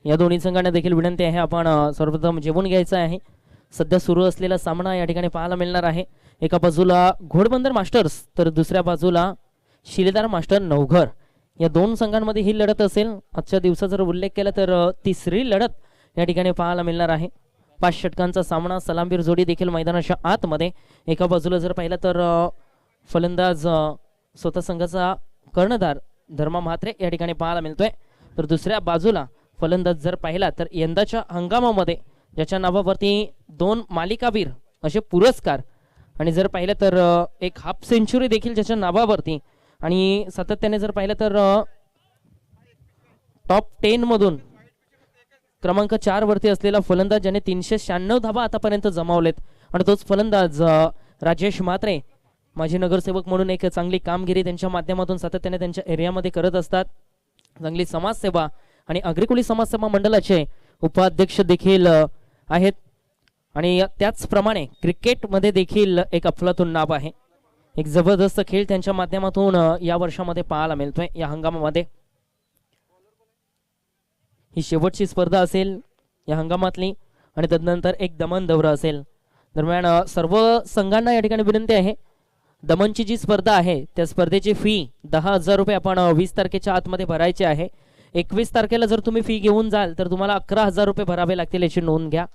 या दोन्ही संघांना देखील विनंती आहे आपण सर्वप्रथम जेवून घ्यायचं आहे. सध्या सुरू असलेला सामना या ठिकाणी पाहायला मिळणार आहे. एका बाजूला घोडबंदर मास्टर्स तर दुसऱ्या बाजूला शिलेदार मास्टर नवघर. या दोन संघांमध्ये ही लढत असेल. आजच्या दिवसाचा जर उल्लेख केला तर तिसरी लढत या ठिकाणी पाहायला मिळणार आहे. 5 षटकांचा सामना. सलामवीर जोडी देखील मैदानाच्या आतमध्ये. एका बाजूला जर पाहिलं तर फलंदाज स्वतः संघाचा कर्णधार धर्मा म्हात्रे या ठिकाणी पाहायला मिळतोय. तर दुसऱ्या बाजूला फलंदाज जर पाहिला तर यंदाच्या हंगामामध्ये ज्याच्या नावावरती 2 मालिकावीर असे पुरस्कार आणि जर पाहिलं तर एक हाफ सेंचुरी देखील ज्याच्या नावावरती आणि सातत्याने जर पाहिलं तर टॉप 10 मधून क्रमांक 4 वरती असलेला फलंदाज ज्याने 396 धावा आतापर्यंत जमावलेत आणि तोच फलंदाज राजेश म्हात्रे माजी नगरसेवक म्हणून एक चांगली कामगिरी त्यांच्या माध्यमातून सातत्याने त्यांच्या एरियामध्ये करत असतात. चांगली समाजसेवा आणि अग्रिकुली समाजसेवा मंडळाचे उपाध्यक्ष देखील आहेत आणि त्याचप्रमाणे क्रिकेटमध्ये देखील एक अफलातून नाव आहे. एक जबरदस्त खेळ त्यांच्या माध्यमातून या वर्षामध्ये पाहायला मिळतोय. या हंगामामध्ये ही शेवटची स्पर्धा असेल या हंगामातली आणि तदनंतर एक दमन दौरा असेल. दरम्यान सर्व संघांना या ठिकाणी विनंती आहे. दमनची जी स्पर्धा आहे त्या स्पर्धेची फी 10,000 रुपये आपण 20 तारखेच्या आतमध्ये भरायची आहे. 21 तारखेला जर तुम्ही फी घेऊन जाल तर तुम्हाला 11,000 रुपये भरावे लागतील याची नोंद घ्या.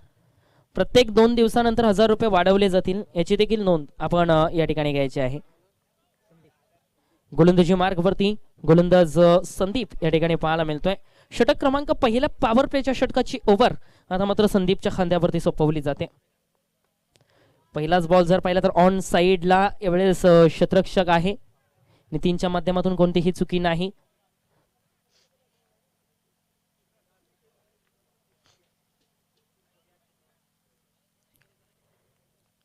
प्रत्येक 2 दिवसानंतर 1,000 रुपये वाढवले जातील याची देखील नोंद आपण या ठिकाणी घ्यायची आहे. गोलंदाजी मार्गवरती गोलंदाज संदीप या ठिकाणी पाहायला मिळतोय. षटक क्रमांक पहिल्या पॉवर प्लेच्या षटकाची ओव्हर आता मात्र संदीपच्या खांद्यावरती सोपवली जाते. पहिलाच बॉल जर पाहिला तर ऑन साइडला यावेळेस क्षेत्ररक्षक आहे. नितीनच्या माध्यमातून कोणतीही चुकी नाही.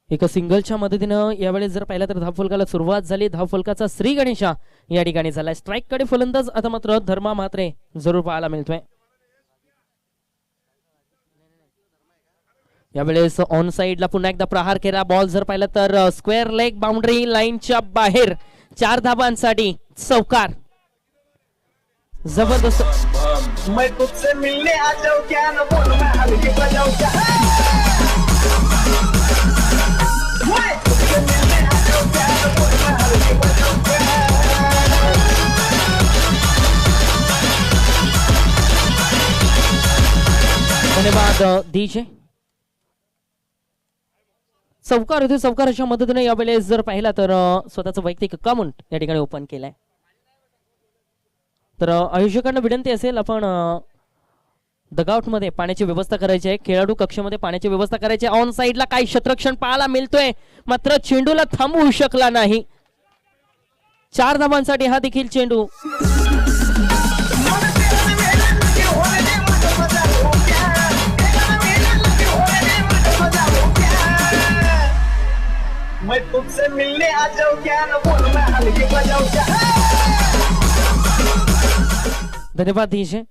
एका सिंगलच्या मदतीनं यावेळेस जर पाहिलं तर धावफलकाला सुरुवात झाली. धावफलकाचा श्री गणेशा या ठिकाणी झालाय. स्ट्राईक कडे फलंदाज आता मात्र धर्मा म्हात्रे जरूर पाहायला मिळतोय. यावेळेस ऑन साइडला पुन्हा एकदा प्रहार केला. बॉल जर पाहिलं तर स्क्वेअर लेग बाउंड्री लाईनच्या बाहेर 4 धाबांसाठी चौकार. जबरदस्त. मैं तुझसे मिलने आ जाऊं क्या न बोल मैं हल्की बजाऊं क्या मैं तुझसे मिलने आ जाऊं क्या न बोल मैं हल्की बजाऊं क्या. धन्यवाद डीजे. चौकार होते. चौकाराच्या मदतीने यावेळेस जर पाहिला तर स्वतःचं वैयक्तिक अकाउंट या ठिकाणी ओपन केलंय. तर आयोजकांना विनंती असेल आपण डगआउट मध्ये पाण्याची व्यवस्था करायची आहे. खेळाडू कक्षामध्ये पाण्याची व्यवस्था करायची आहे. ऑन साइडला काही क्षेत्ररक्षण पाहायला मिळतोय मात्र चेंडूला थांबवू शकला नाही. 4 धावांसाठी हा देखील चेंडू. मैं तुझसे मिलने आ जाऊं क्या न बोल मैं हल्की बजाऊं क्या. धन्यवाद डीजे.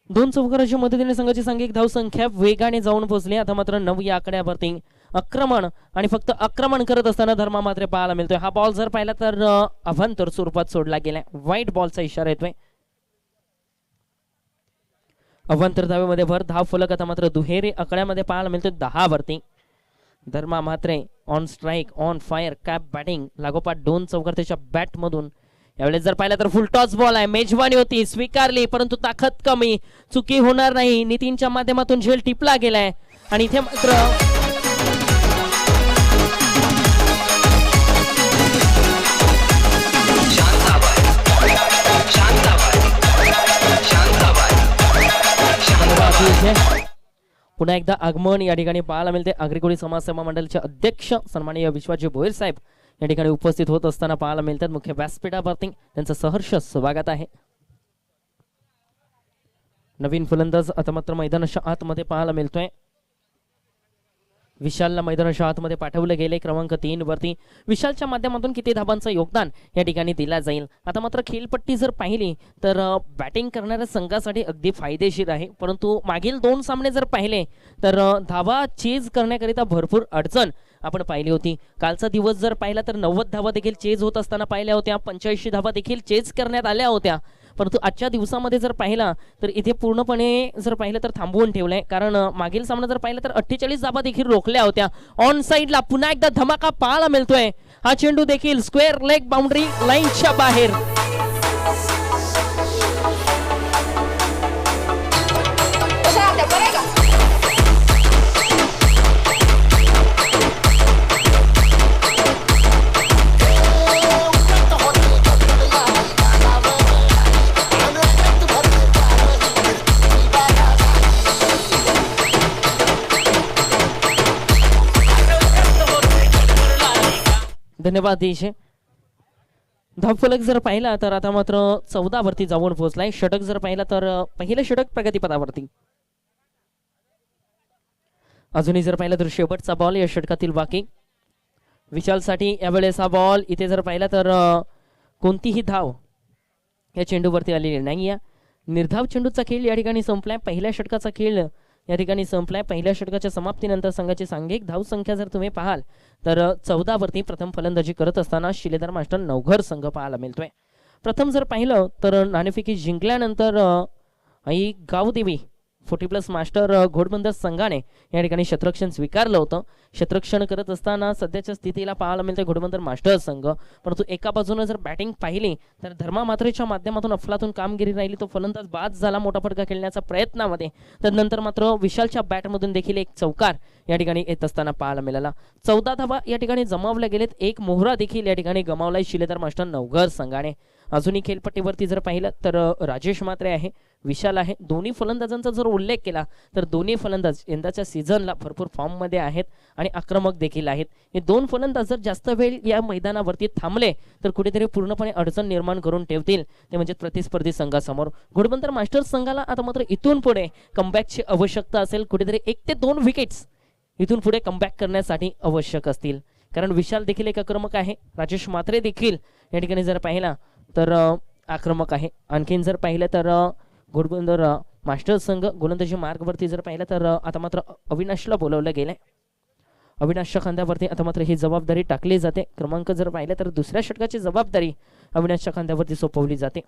2 चौकाराच्या मदतीने संघाची सांघिक धाव संख्या वेगाने जाऊन पोहोचली. आता मात्र 9 या आकड्यावरती आक्रमण आणि फक्त आक्रमण करत असताना धर्मा मात्र पाहायला मिळतोय. हा बॉल जर पाहिला तर अभंतर स्वरूपात सोडला गेलाय. व्हाईट बॉलचा इशारा येतोय. अभंतर धावेमध्ये भर. धाव फलक आता मात्र दुहेरी आकड्यामध्ये पाहायला मिळतोय 10 वरती. Dharma Mhatre on strike on fire cap batting लागोपाठ 2 चौकार त्याच्या बॅट मधून. यावेळेस जर पाहिलं तर फुल टॉस बॉल आहे. मेजवानी होती स्वीकारली परंतु ताकद कमी. चुकी होणार नाही. नितीनच्या माध्यमातून झेल टिपला गेलाय आणि इथे मात्र पुन्हा एकदा आगमन या ठिकाणी पाहायला मिळते. अग्रिकोळी समाजसेवा मंडळाचे अध्यक्ष सन्माननीय विश्वाजी भोयर साहेब या ठिकाणी उपस्थित होत असताना पाहायला मिळतात. मुख्य व्यासपीठावरती त्यांचं सहर्ष स्वागत आहे. नवीन फलंदाज आता मात्र मैदानाच्या आतमध्ये पाहायला मिळतोय. विशालला मैदानाच्या आतमध्ये पाठवलं गेले क्रमांक 3 वरती. विशालच्या माध्यमातून किती धाबांचं योगदान या ठिकाणी दिला जाईल. आता मात्र खेळपट्टी जर पाहिली तर बॅटिंग करणाऱ्या संघासाठी अगदी फायदेशीर आहे परंतु मागील 2 सामने जर पाहिले तर धावा चेज करण्याकरिता भरपूर अडचण आपण पाहिली होती. कालचा दिवस जर पाहिला तर 90 धावा देखील चेज होत असताना पाहिल्या होत्या. 85 धावा देखील चेज करण्यात आल्या होत्या परंतु आजच्या दिवसामध्ये जर पाहिला तर इथे पूर्णपणे जर पाहिलं तर थांबवून ठेवलंय, कारण मागील सामना जर पाहिला तर 48 धाबा देखील रोखल्या होत्या. ऑन साईडला पुन्हा एकदा धमाका पाहायला मिळतोय. हा चेंडू देखील स्क्वेअर लेग बाउंड्री लाईनच्या बाहेर. धन्यवाद देश. धावफलक जर पाहिला तर आता मात्र 14 वरती जाऊन पोहोचलाय. षटक जर पाहिला तर पहिलं षटक प्रगतीपथावरती. अजूनही जर पाहिलं तर शेवटचा बॉल या षटकातील बाकी. विशालसाठी यावेळेस हा बॉल इथे जर पाहिला तर कोणतीही धाव या चेंडूवरती आलेली नाही. निर्धाव चेंडूचा खेळ या ठिकाणी संपलाय. पहिल्या षटकाचा खेळ या ठिकाणी संपलाय. पहिल्या षटकाच्या समाप्तीनंतर संघाची सांघिक धाव संख्या जर तुम्ही पाहाल तर 14 वरती प्रथम फलंदाजी करत असताना शिलेदार मास्टर नवघर संघ पाहायला मिळतोय. प्रथम जर पाहिलं तर नाणेफेकी जिंकल्यानंतर आई गावदेवी 40+ मास्टर घोडबंदर संघाने या ठिकाणी क्षेत्ररक्षण स्वीकारलं होतं. क्षेत्ररक्षण करत असताना सध्याच्या स्थितीला पाहायला मिळते घोडबंदर मास्टर संघ. परंतु एका बाजूने जर बॅटिंग पाहिली तर धर्मा मात्रेच्या माध्यमातून अफलातून कामगिरी राहिली. तो फलंदाज बाद झाला मोठा फटका खेळण्याच्या प्रयत्नामध्ये. त्यानंतर मात्र विशालच्या बॅटमधून देखील एक चौकार या ठिकाणी येत असताना पाहायला मिळाला. 14 धावा या ठिकाणी जमावल्या गेलेत. एक मोहरा देखील या ठिकाणी गमावलाय शिलेदार मास्टर नवघर संघाने. अजूनही खेळपट्टीवरती जर पाहिलं तर राजेश मात्रे आहे, विशाल आहे. दोन्ही फलंदाजांचा जर उल्लेख केला तर दोन्ही फलंदाज यंदाच्या सीझनला भरपूर फॉर्ममध्ये आहेत आणि आक्रमक देखील आहेत. हे दोन फलंदाज जर जास्त वेळ या मैदानावरती थांबले तर कुठेतरी पूर्णपणे अडचण निर्माण करून ठेवतील, ते म्हणजे प्रतिस्पर्धी संघासमोर. घोडबंदर मास्टर्स संघाला आता मात्र इथून पुढे कमबॅकची आवश्यकता असेल. कुठेतरी 1 ते 2 विकेट्स इथून पुढे कमबॅक करण्यासाठी आवश्यक असतील, कारण विशाल देखील एक आक्रमक आहे. राजेश मात्रे देखील या ठिकाणी जर पाहिला तर आक्रमक आहे. आणखीन जर पाहिलं तर घोडबंदर मास्टर्स संघ गोलंदाजी मार्गवरती जर पाहिलं तर आता मात्र अविनाशला बोलवलं गेलंय. अविनाशच्या खांद्यावरती आता मात्र ही जबाबदारी टाकली जाते. क्रमांक जर पाहिलं तर दुसऱ्या षटकाची जबाबदारी अविनाशच्या खांद्यावरती सोपवली जाते.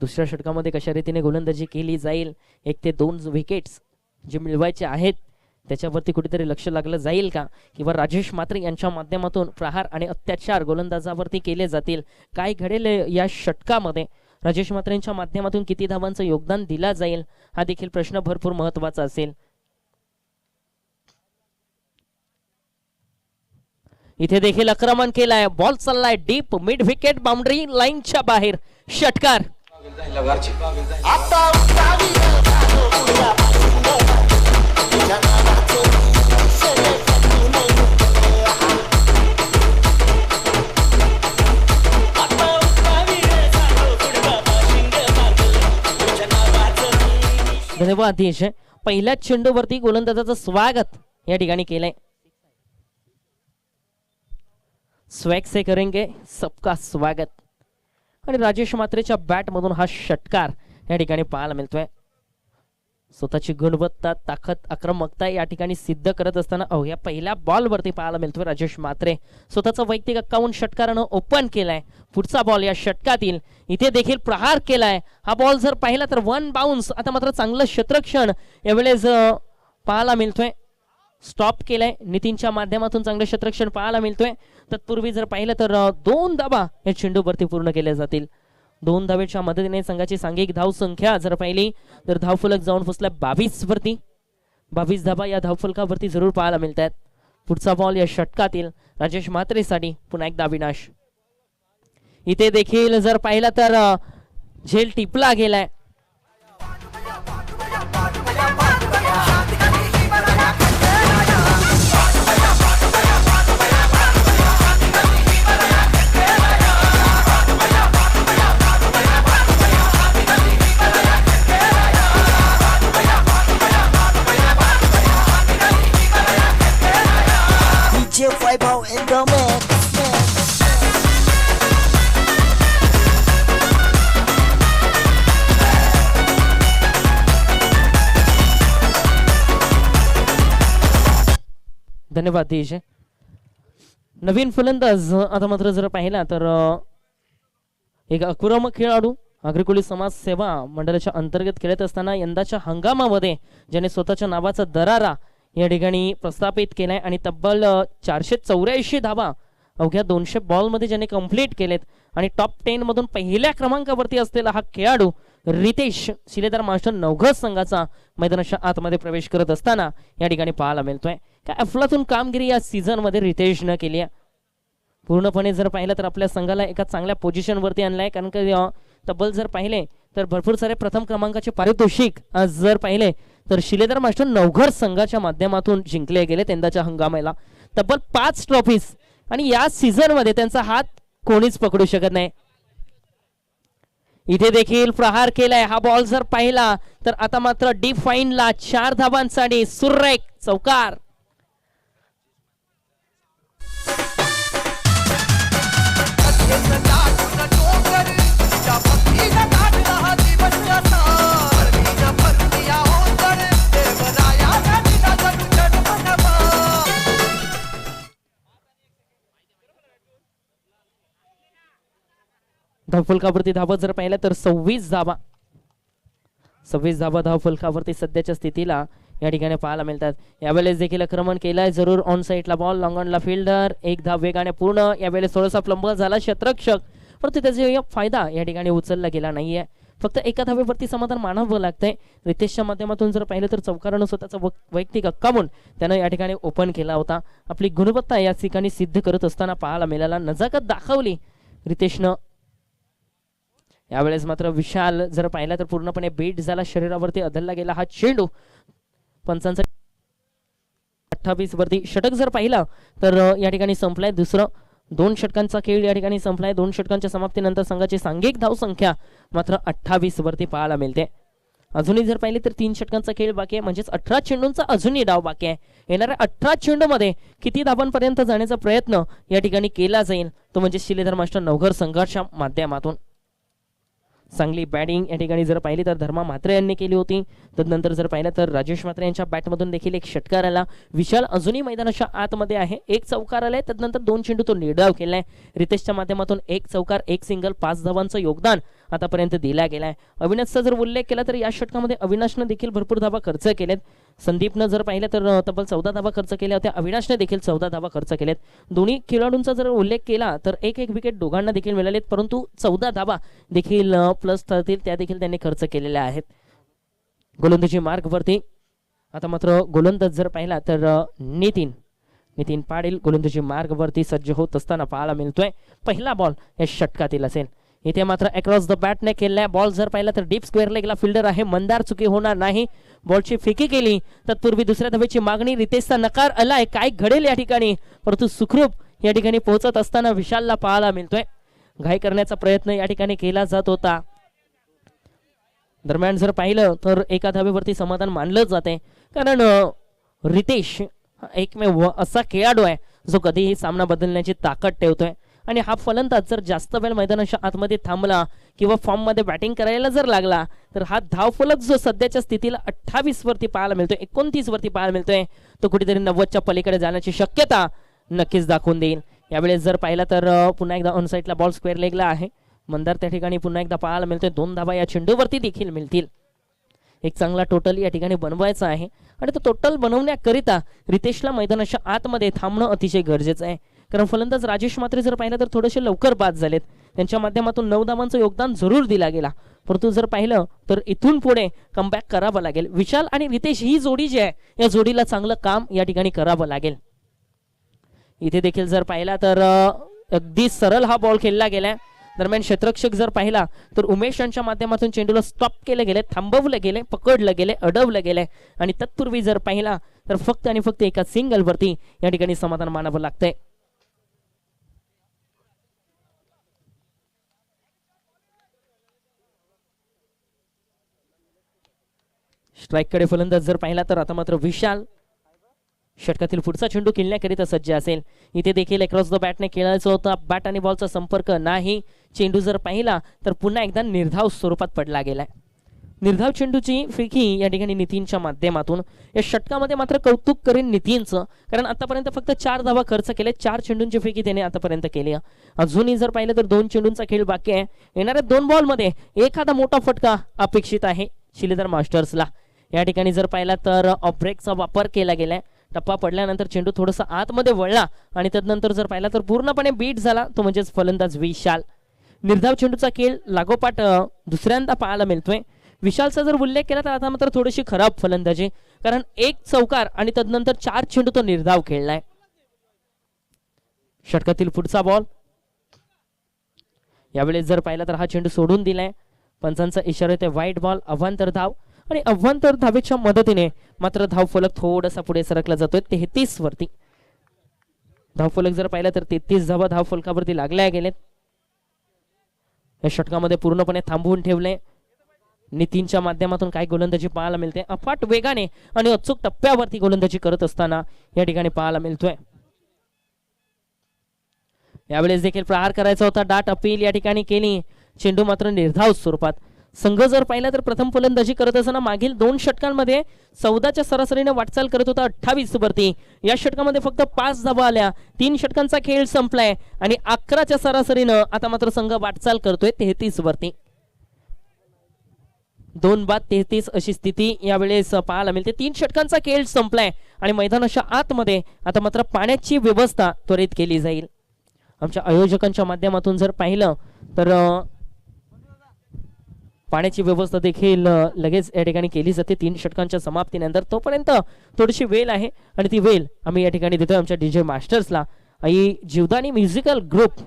दुसऱ्या षटकामध्ये कशा रीतीने गोलंदाजी केली जाईल, 1 ते 2 विकेट्स जे मिळवायचे आहेत त्याच्यावरती कुठेतरी लक्ष लागलं जाईल का, किंवा राजेश मात्रे यांच्या माध्यमातून प्रहार आणि अत्याचार गोलंदाजावरती केले जातील. काय घडेल या षटकामध्ये, राजेश मात्रेंच्या माध्यमातून किती धावांचं योगदान दिला जाईल, हा देखील प्रश्न भरपूर महत्वाचा असेल. इथे देखील आक्रमण केलाय. बॉल चाललाय डीप मिड विकेट बाउंड्री लाईनच्या बाहेर. षटकार धन्यवाद देश. पहिल्या चेंडूवरती गोलंदाजाचं स्वागत या ठिकाणी केलंय. स्वॅग से करेंगे सबका स्वागत. आणि राजेश मात्रेच्या बॅट मधून हा षटकार या ठिकाणी पाहायला मिळतोय. स्वतःची गुणवत्ता, ताकद, आक्रमकता या ठिकाणी सिद्ध करत असताना अवघ्या पहिल्या बॉलवरती पाहायला मिळतोय राजेश मात्रे. स्वतःचा वैयक्तिक 51 षटकारानं ओपन केलाय. पुढचा बॉल या षटकातील इथे देखील प्रहार केलाय. हा बॉल जर पाहिला तर 1 बाउन्स. आता मात्र चांगलं क्षेत्ररक्षण यावेळेस पाहायला मिळतोय. स्टॉप केलाय नितीनच्या माध्यमातून, चांगलं क्षेत्ररक्षण पाहायला मिळतोय. तत्पूर्वी जर पाहिलं तर 2 धावा या चेंडूवरती पूर्ण केल्या जातील. 2 धावेच्या मदतीने संघाची सांघिक धाव संख्या जर पाहिली तर धावफलक जाऊन पोहोचला 22 वरती. 22 धावा या धावफलकावरती जरूर पाहायला मिळतात. पुढचा बॉल या षटकातील राजेश मात्रेसाठी पुन्हा एकदा अविनाश. इथे देखील जर पाहिला तर झेल टिपला गेलाय. Flybo in the mix. धन्यवाद देश. नवीन फलंदाज आता मात्र जर पाहिला तर एक अकुरामक खेळाडू अग्रकुली समाज सेवा मंडळाच्या अंतर्गत खेळत असताना यंदाच्या हंगामामध्ये ज्याने स्वतःच्या नावाचा दरारा या ठिकाणी प्रस्थापित केलाय आणि तब्बल 484 धावा अवघ्या 200 बॉलमध्ये ज्याने कंप्लीट केलेत आणि टॉप 10 मधून पहिल्या क्रमांकावरती असलेला हा खेळाडू रितेश शिलेदार मास्टर नवघर संघाचा मैदानाच्या आतमध्ये प्रवेश करत असताना या ठिकाणी पाहायला मिळतोय. काय अफलातून कामगिरी या सीझन मध्ये रितेशनं केली आहे. पूर्णपणे जर पाहिलं तर आपल्या संघाला एका चांगल्या पोझिशनवरती आणलाय, कारण की तब्बल जर पाहिले तर भरपूर सारे प्रथम क्रमांकाचे पारितोषिक आज जर पाहिले तर शिलेदार मास्टर नवघर संघाच्या माध्यमातून जिंकले गेले यंदाच्या हंगामाला तब्बल 5 ट्रॉफीज आणि या सीझन मध्ये त्यांचा हात कोणीच पकडू शकत नाही. इथे देखील प्रहार केलाय. हा बॉल जर पाहिला तर आता मात्र डीप फाईनला 4 धावांसाठी सुरेख चौकार. धावफलकावरती धावा जर पाहिला तर 26 धावा धावफलकावरती सध्याच्या स्थितीला या ठिकाणी पाहायला मिळतात. यावेळेस देखील आक्रमण केलाय जरूर ऑन साईडला बॉल लॉंगॉनला फिल्डर एक धाव वेगाने पूर्ण. यावेळेस थोडासा प्लंब झाला क्षेत्ररक्षक परंतु त्याचा फायदा या ठिकाणी उचलला गेला नाहीये. फक्त एका धावेवरती समाधान मानावं लागतंय. रितेशच्या माध्यमातून जर पाहिलं तर चौकारानं स्वतःचा वैयक्तिक अक्कावून त्यानं या ठिकाणी ओपन केला होता. आपली गुणवत्ता या ठिकाणी सिद्ध करत असताना पाहायला मिळाला. नजाकत दाखवली रितेशनं. यावेळेस मात्र विशाल जर पाहिला तर पूर्णपणे बीट झाला, शरीरावरती अदलला गेला हा चेंडू. पंचांचा 28 वरती षटक जर पाहिला तर या ठिकाणी संपलाय. दुसरं 2 षटकांचा खेळ या ठिकाणी संपलाय. 2 षटकांच्या समाप्तीनंतर संघाची सांघिक धाव संख्या मात्र 28 वरती पाहायला मिळते. अजूनही जर पाहिले तर 3 षटकांचा खेळ बाकी आहे, म्हणजेच 18 चेंडूंचा अजूनही डाव बाकी आहे. येणाऱ्या 18 चेंडूमध्ये किती धावांपर्यंत जाण्याचा प्रयत्न या ठिकाणी केला जाईल तो म्हणजे शिलेदार मास्टर नवघर संघाच्या माध्यमातून. चांगली बॅटिंग या ठिकाणी जर पाहिली तर धर्मा म्हात्रे यांनी केली होती. तदनंतर जर पाहिलं तर राजेश म्हात्रे यांच्या बॅटमधून देखील एक षटकार आला. विशाल अजूनही मैदानाच्या आतमध्ये आहे. एक चौकार आलाय, तदनंतर 2 चेंडू तो निर्धाव केलाय. रितेशच्या माध्यमातून एक चौकार एक सिंगल 5 धावांचं योगदान आतापर्यंत दिला गेलाय. अविनाशचा जर उल्लेख केला तर या षटकामध्ये अविनाशनं देखील भरपूर धावा खर्च केलेत. संदीपनं जर पाहिलं तर तब्बल 14 धावा खर्च केल्या होत्या. अविनाशने देखील 14 धावा खर्च केलेत. दोन्ही खेळाडूंचा जर उल्लेख केला तर एक विकेट दोघांना देखील मिळालेत, परंतु 14 धावा देखील प्लस ठरतील त्या देखील त्यांनी खर्च केलेल्या आहेत. गोलंदाजी मार्गवरती आता मात्र गोलंदाज जर पाहिला तर नितीन पाटील गोलंदाजी मार्गवरती सज्ज होत असताना पाहायला मिळतोय. पहिला बॉल या षटकातील असेल. इथे मात्र अक्रॉस द बॅटने केलाय. बॉल जर पाहिला तर डीप स्क्वेअर लेगला फिल्डर आहे. मंदार चुकी होणार नाही. बॉलची फेकी केली तत्पूर्वी दुसऱ्या धावेची मागणी. रितेशचा नकार आलाय. काय घडेल या ठिकाणी, परंतु सुखरूप या ठिकाणी पोहोचत असताना विशालला पाहायला मिळतोय. घाई करण्याचा प्रयत्न या ठिकाणी केला जात होता. दरम्यान जर पाहिलं तर एका धावेवरती समाधान मानलं जाते, कारण रितेश एकमेव असा खेळाडू आहे जो कधीही सामना बदलण्याची ताकद ठेवतोय. आणि हा फलंदाज जर जास्त वेळ मैदानाच्या आतमध्ये थांबला किंवा फॉर्म मध्ये बॅटिंग करायला जर लागला तर हा धावफलक जो सध्याच्या स्थितीला 28 वरती पाहायला मिळतोय, 29 वरती पाहायला मिळतोय, तो कुठेतरी 90च्या पलीकडे जाण्याची शक्यता नक्कीच दाखवून देईल. यावेळेस जर पाहिला तर पुन्हा एकदा ऑन साईडला बॉल स्क्वेअर लेगला आहे. मंदार त्या ठिकाणी पुन्हा एकदा पाहायला मिळतोय. 2 धावा या चेंडूवरती देखील मिळतील. एक चांगला टोटल या ठिकाणी बनवायचा आहे आणि तो टोटल बनवण्याकरिता रितेशला मैदानाच्या आतमध्ये थांबणं अतिशय गरजेचं आहे. कारण फलंदाज राजेश म्हात्रे जर पाहिलं तर थोडेसे लवकर बाद झालेत. त्यांच्या माध्यमातून 9 धावांचं योगदान जरूर दिला गेला, परंतु जर पाहिलं तर इथून पुढे कमबॅक करावं लागेल. विशाल आणि रितेश ही जोडी जी आहे या जोडीला चांगलं काम या ठिकाणी करावं लागेल. इथे देखील जर पाहिला तर अगदी सरळ हा बॉल खेळला गेलाय. दरम्यान क्षेत्ररक्षक जर पाहिला तर उमेश यांच्या माध्यमातून चेंडूला स्टॉप केले गेले, थांबवलं गेले, पकडलं गेले, अडवलं गेले आणि तत्पूर्वी जर पाहिला तर फक्त आणि फक्त एका सिंगल वरती या ठिकाणी समाधान मानावं लागतंय. स्ट्राईक कडे फलंदाज जर पाहिला तर आता मात्र विशाल षटकातील पुढचा चेंडू खेळण्याकरिता सज्ज असेल. इथे देखील अक्रॉस द बॅटने खेळायचं होतं. बॅट आणि बॉलचा संपर्क नाही. चेंडू जर पाहिला तर पुन्हा एकदा निर्धाव स्वरूपात पडला गेलाय. निर्धाव चेंडूची फेकी या ठिकाणी नितीनच्या माध्यमातून. या षटकामध्ये मात्र कौतुक करेन नितीनचं, कारण आतापर्यंत फक्त 4 धावा खर्च केले. 4 चेंडूंची फेकी त्याने आतापर्यंत केली. अजूनही जर पाहिलं तर 2 चेंडूंचा खेळ बाकी आहे. येणाऱ्या 2 बॉलमध्ये एखादा मोठा फटका अपेक्षित आहे शिलेदार मास्टर्सला. या ठिकाणी जर पाहिला तर ऑफ ब्रेकचा वापर केला गेलाय. टप्पा पडल्यानंतर चेंडू थोडासा आतमध्ये वळला आणि त्यानंतर जर पाहिला तर पूर्णपणे बीट झाला, तो म्हणजेच फलंदाज विशाल. निर्धाव चेंडूचा खेळ लागोपाठ दुसऱ्यांदा पाहायला मिळतोय. विशालचा जर उल्लेख केला तर आता मात्र थोडीशी खराब फलंदाजी, कारण 1 चौकार आणि त्यानंतर 4 चेंडू तो निर्धाव खेळलाय. षटकातील पुढचा बॉल यावेळेस जर पाहिला तर हा चेंडू सोडून दिलाय. पंचांचा इशारा येतोय वाईट बॉल, अवांतर धाव. आणि अवांतर धावेच्या मदतीने मात्र धाव फलक थोडासा पुढे सरकला जातोय 33 वरती. धाव फलक जर पाहिला तर 33 धावा धाव फलकावरती लागल्या गेलेत. या षटकामध्ये पूर्णपणे थांबवून ठेवले. नितीनच्या माध्यमातून काय गोलंदाजी पाहायला मिळते. अफाट वेगाने आणि अचूक टप्प्यावरती गोलंदाजी करत असताना या ठिकाणी पाहायला मिळतोय. यावेळेस देखील प्रहार करायचा होता, डाट अपील या ठिकाणी केली. चेंडू मात्र निर्धाव स्वरूपात. संघ जर पाहिला तर प्रथम फलंदाजी करत असताना मागील 2 षटकांमध्ये 14च्या सरासरीने वाटचाल करत होता 28 वरती. या षटकामध्ये फक्त 5 धावा आल्या. 3 षटकांचा खेळ संपलाय आणि 11च्या सरासरीनं आता मात्र संघ वाटचाल करतोय 33 वरती. 2 बाद 33 अशी स्थिती यावेळेस पाहायला मिळते. 3 षटकांचा खेळ संपलाय आणि मैदानाच्या आतमध्ये आता मात्र पाण्याची व्यवस्था त्वरित केली जाईल. आमच्या आयोजकांच्या माध्यमातून जर पाहिलं तर पाण्याची व्यवस्था देखील लगेच या ठिकाणी केली जाते 3 षटकांच्या समाप्तीनंतर. तोपर्यंत थोडीशी वेळ आहे आणि ती वेळ आम्ही या ठिकाणी देतोय आमच्या डीजे मास्टर्सला. आई जीवदानी म्युझिकल ग्रुप.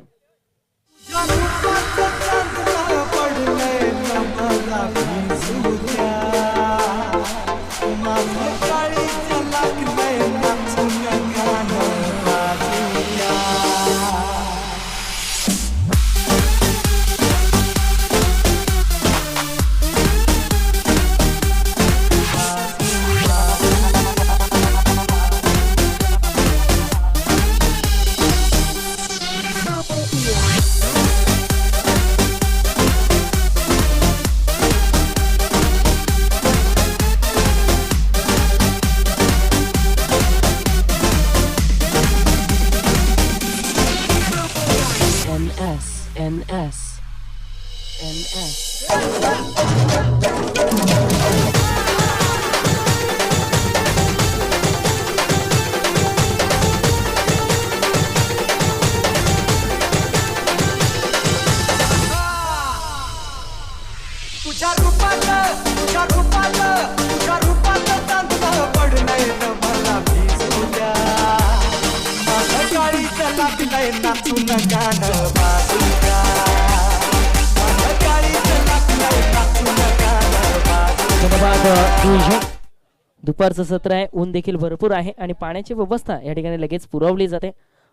दुपारचं सत्र आहे, ऊन देखील भरपूर आहे आणि पाण्याची व्यवस्था या ठिकाणी लगेच पुरवली जाते.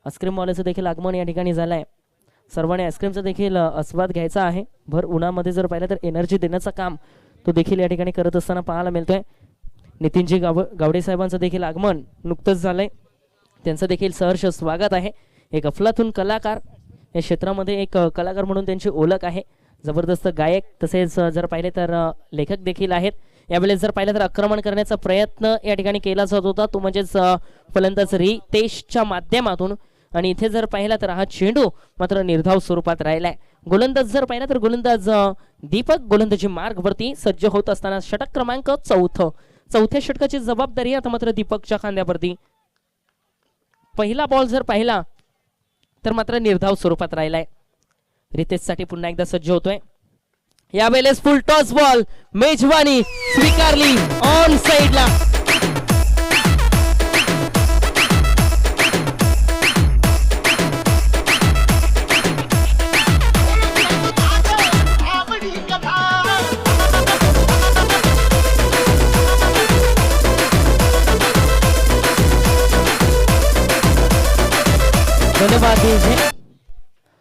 आईस्क्रीम वाल्याचं देखील आगमन या ठिकाणी झालं आहे. सर्वांनी आईस्क्रीमचा देखील आस्वाद घ्यायचा आहे. भर उन्हामध्ये जर पाहिलं तर एनर्जी देण्याचं काम तो देखील या ठिकाणी करत असताना पाहायला मिळतोय. नितीनजी गावडे साहेबांचं देखील आगमन नुकतंच झालंय, त्यांचं देखील सहर्ष स्वागत आहे. एक अफलातून कलाकार, या क्षेत्रामध्ये एक कलाकार म्हणून त्यांची ओळख आहे. जबरदस्त गायक तसेच जर पाहिले तर लेखक देखील आहेत. यावेळेस जर पाहिलं तर आक्रमण करण्याचा प्रयत्न या ठिकाणी केला जात होता, तो म्हणजेच फलंदाज रितेशच्या माध्यमातून. आणि इथे जर पाहिला तर हा चेंडू मात्र निर्धाव स्वरूपात राहिलाय. गोलंदाज जर पाहिला तर गोलंदाज दीपक गोलंदाजी मार्गवरती सज्ज होत असताना षटक क्रमांक 4. चौथ्या षटकाची जबाबदारी आता मात्र दीपकच्या खांद्यावरती. पहिला बॉल जर पाहिला तर मात्र निर्धाव स्वरूपात राहिलाय. रितेशसाठी पुन्हा एकदा सज्ज होतोय. यावेळेस फुल टॉस बॉल, मेजवानी स्वीकारली ऑन साइडला. धन्यवाद.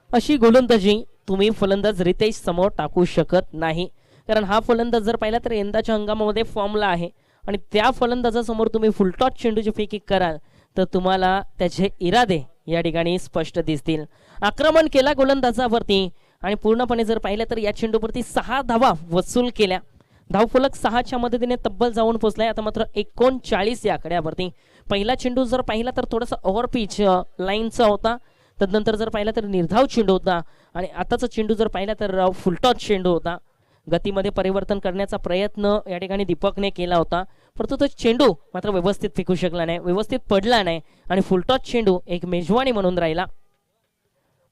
अशी गोलंदाजी तुम्ही फलंदाज रितेश समोर टाकू शकत नाही, कारण हा फलंदाज जर पाहिला तर यंदाच्या हंगामामध्ये फॉर्मला आहे आणि त्या फलंदाजासमोर तुम्ही फुलटॉस चेंडूची फेकी कराल तर तुम्हाला त्याचे इरादे या ठिकाणी स्पष्ट दिसतील. आक्रमण केला गोलंदाजावरती आणि पूर्णपणे जर पाहिलं तर या चेंडूवरती 6 धावा वसूल केल्या. धावफलक 6च्या मदतीने तब्बल जाऊन पोहोचलाय आता मात्र 39 या आकड्यावरती. पहिला चेंडू जर पाहिला तर थोडासा ओव्हर पिच लाईनचा होता, तदनंतर जर पाहिला तर निर्धाव चेंडू होता आणि आताचा चेंडू जर पाहिला तर फुलटॉस चेंडू होता. गतीमध्ये परिवर्तन करण्याचा प्रयत्न या ठिकाणी दीपकने केला होता, परंतु तो चेंडू मात्र व्यवस्थित फेकू शकला नाही, व्यवस्थित पडला नाही आणि फुलटॉस चेंडू एक मेजवानी म्हणून राहिला.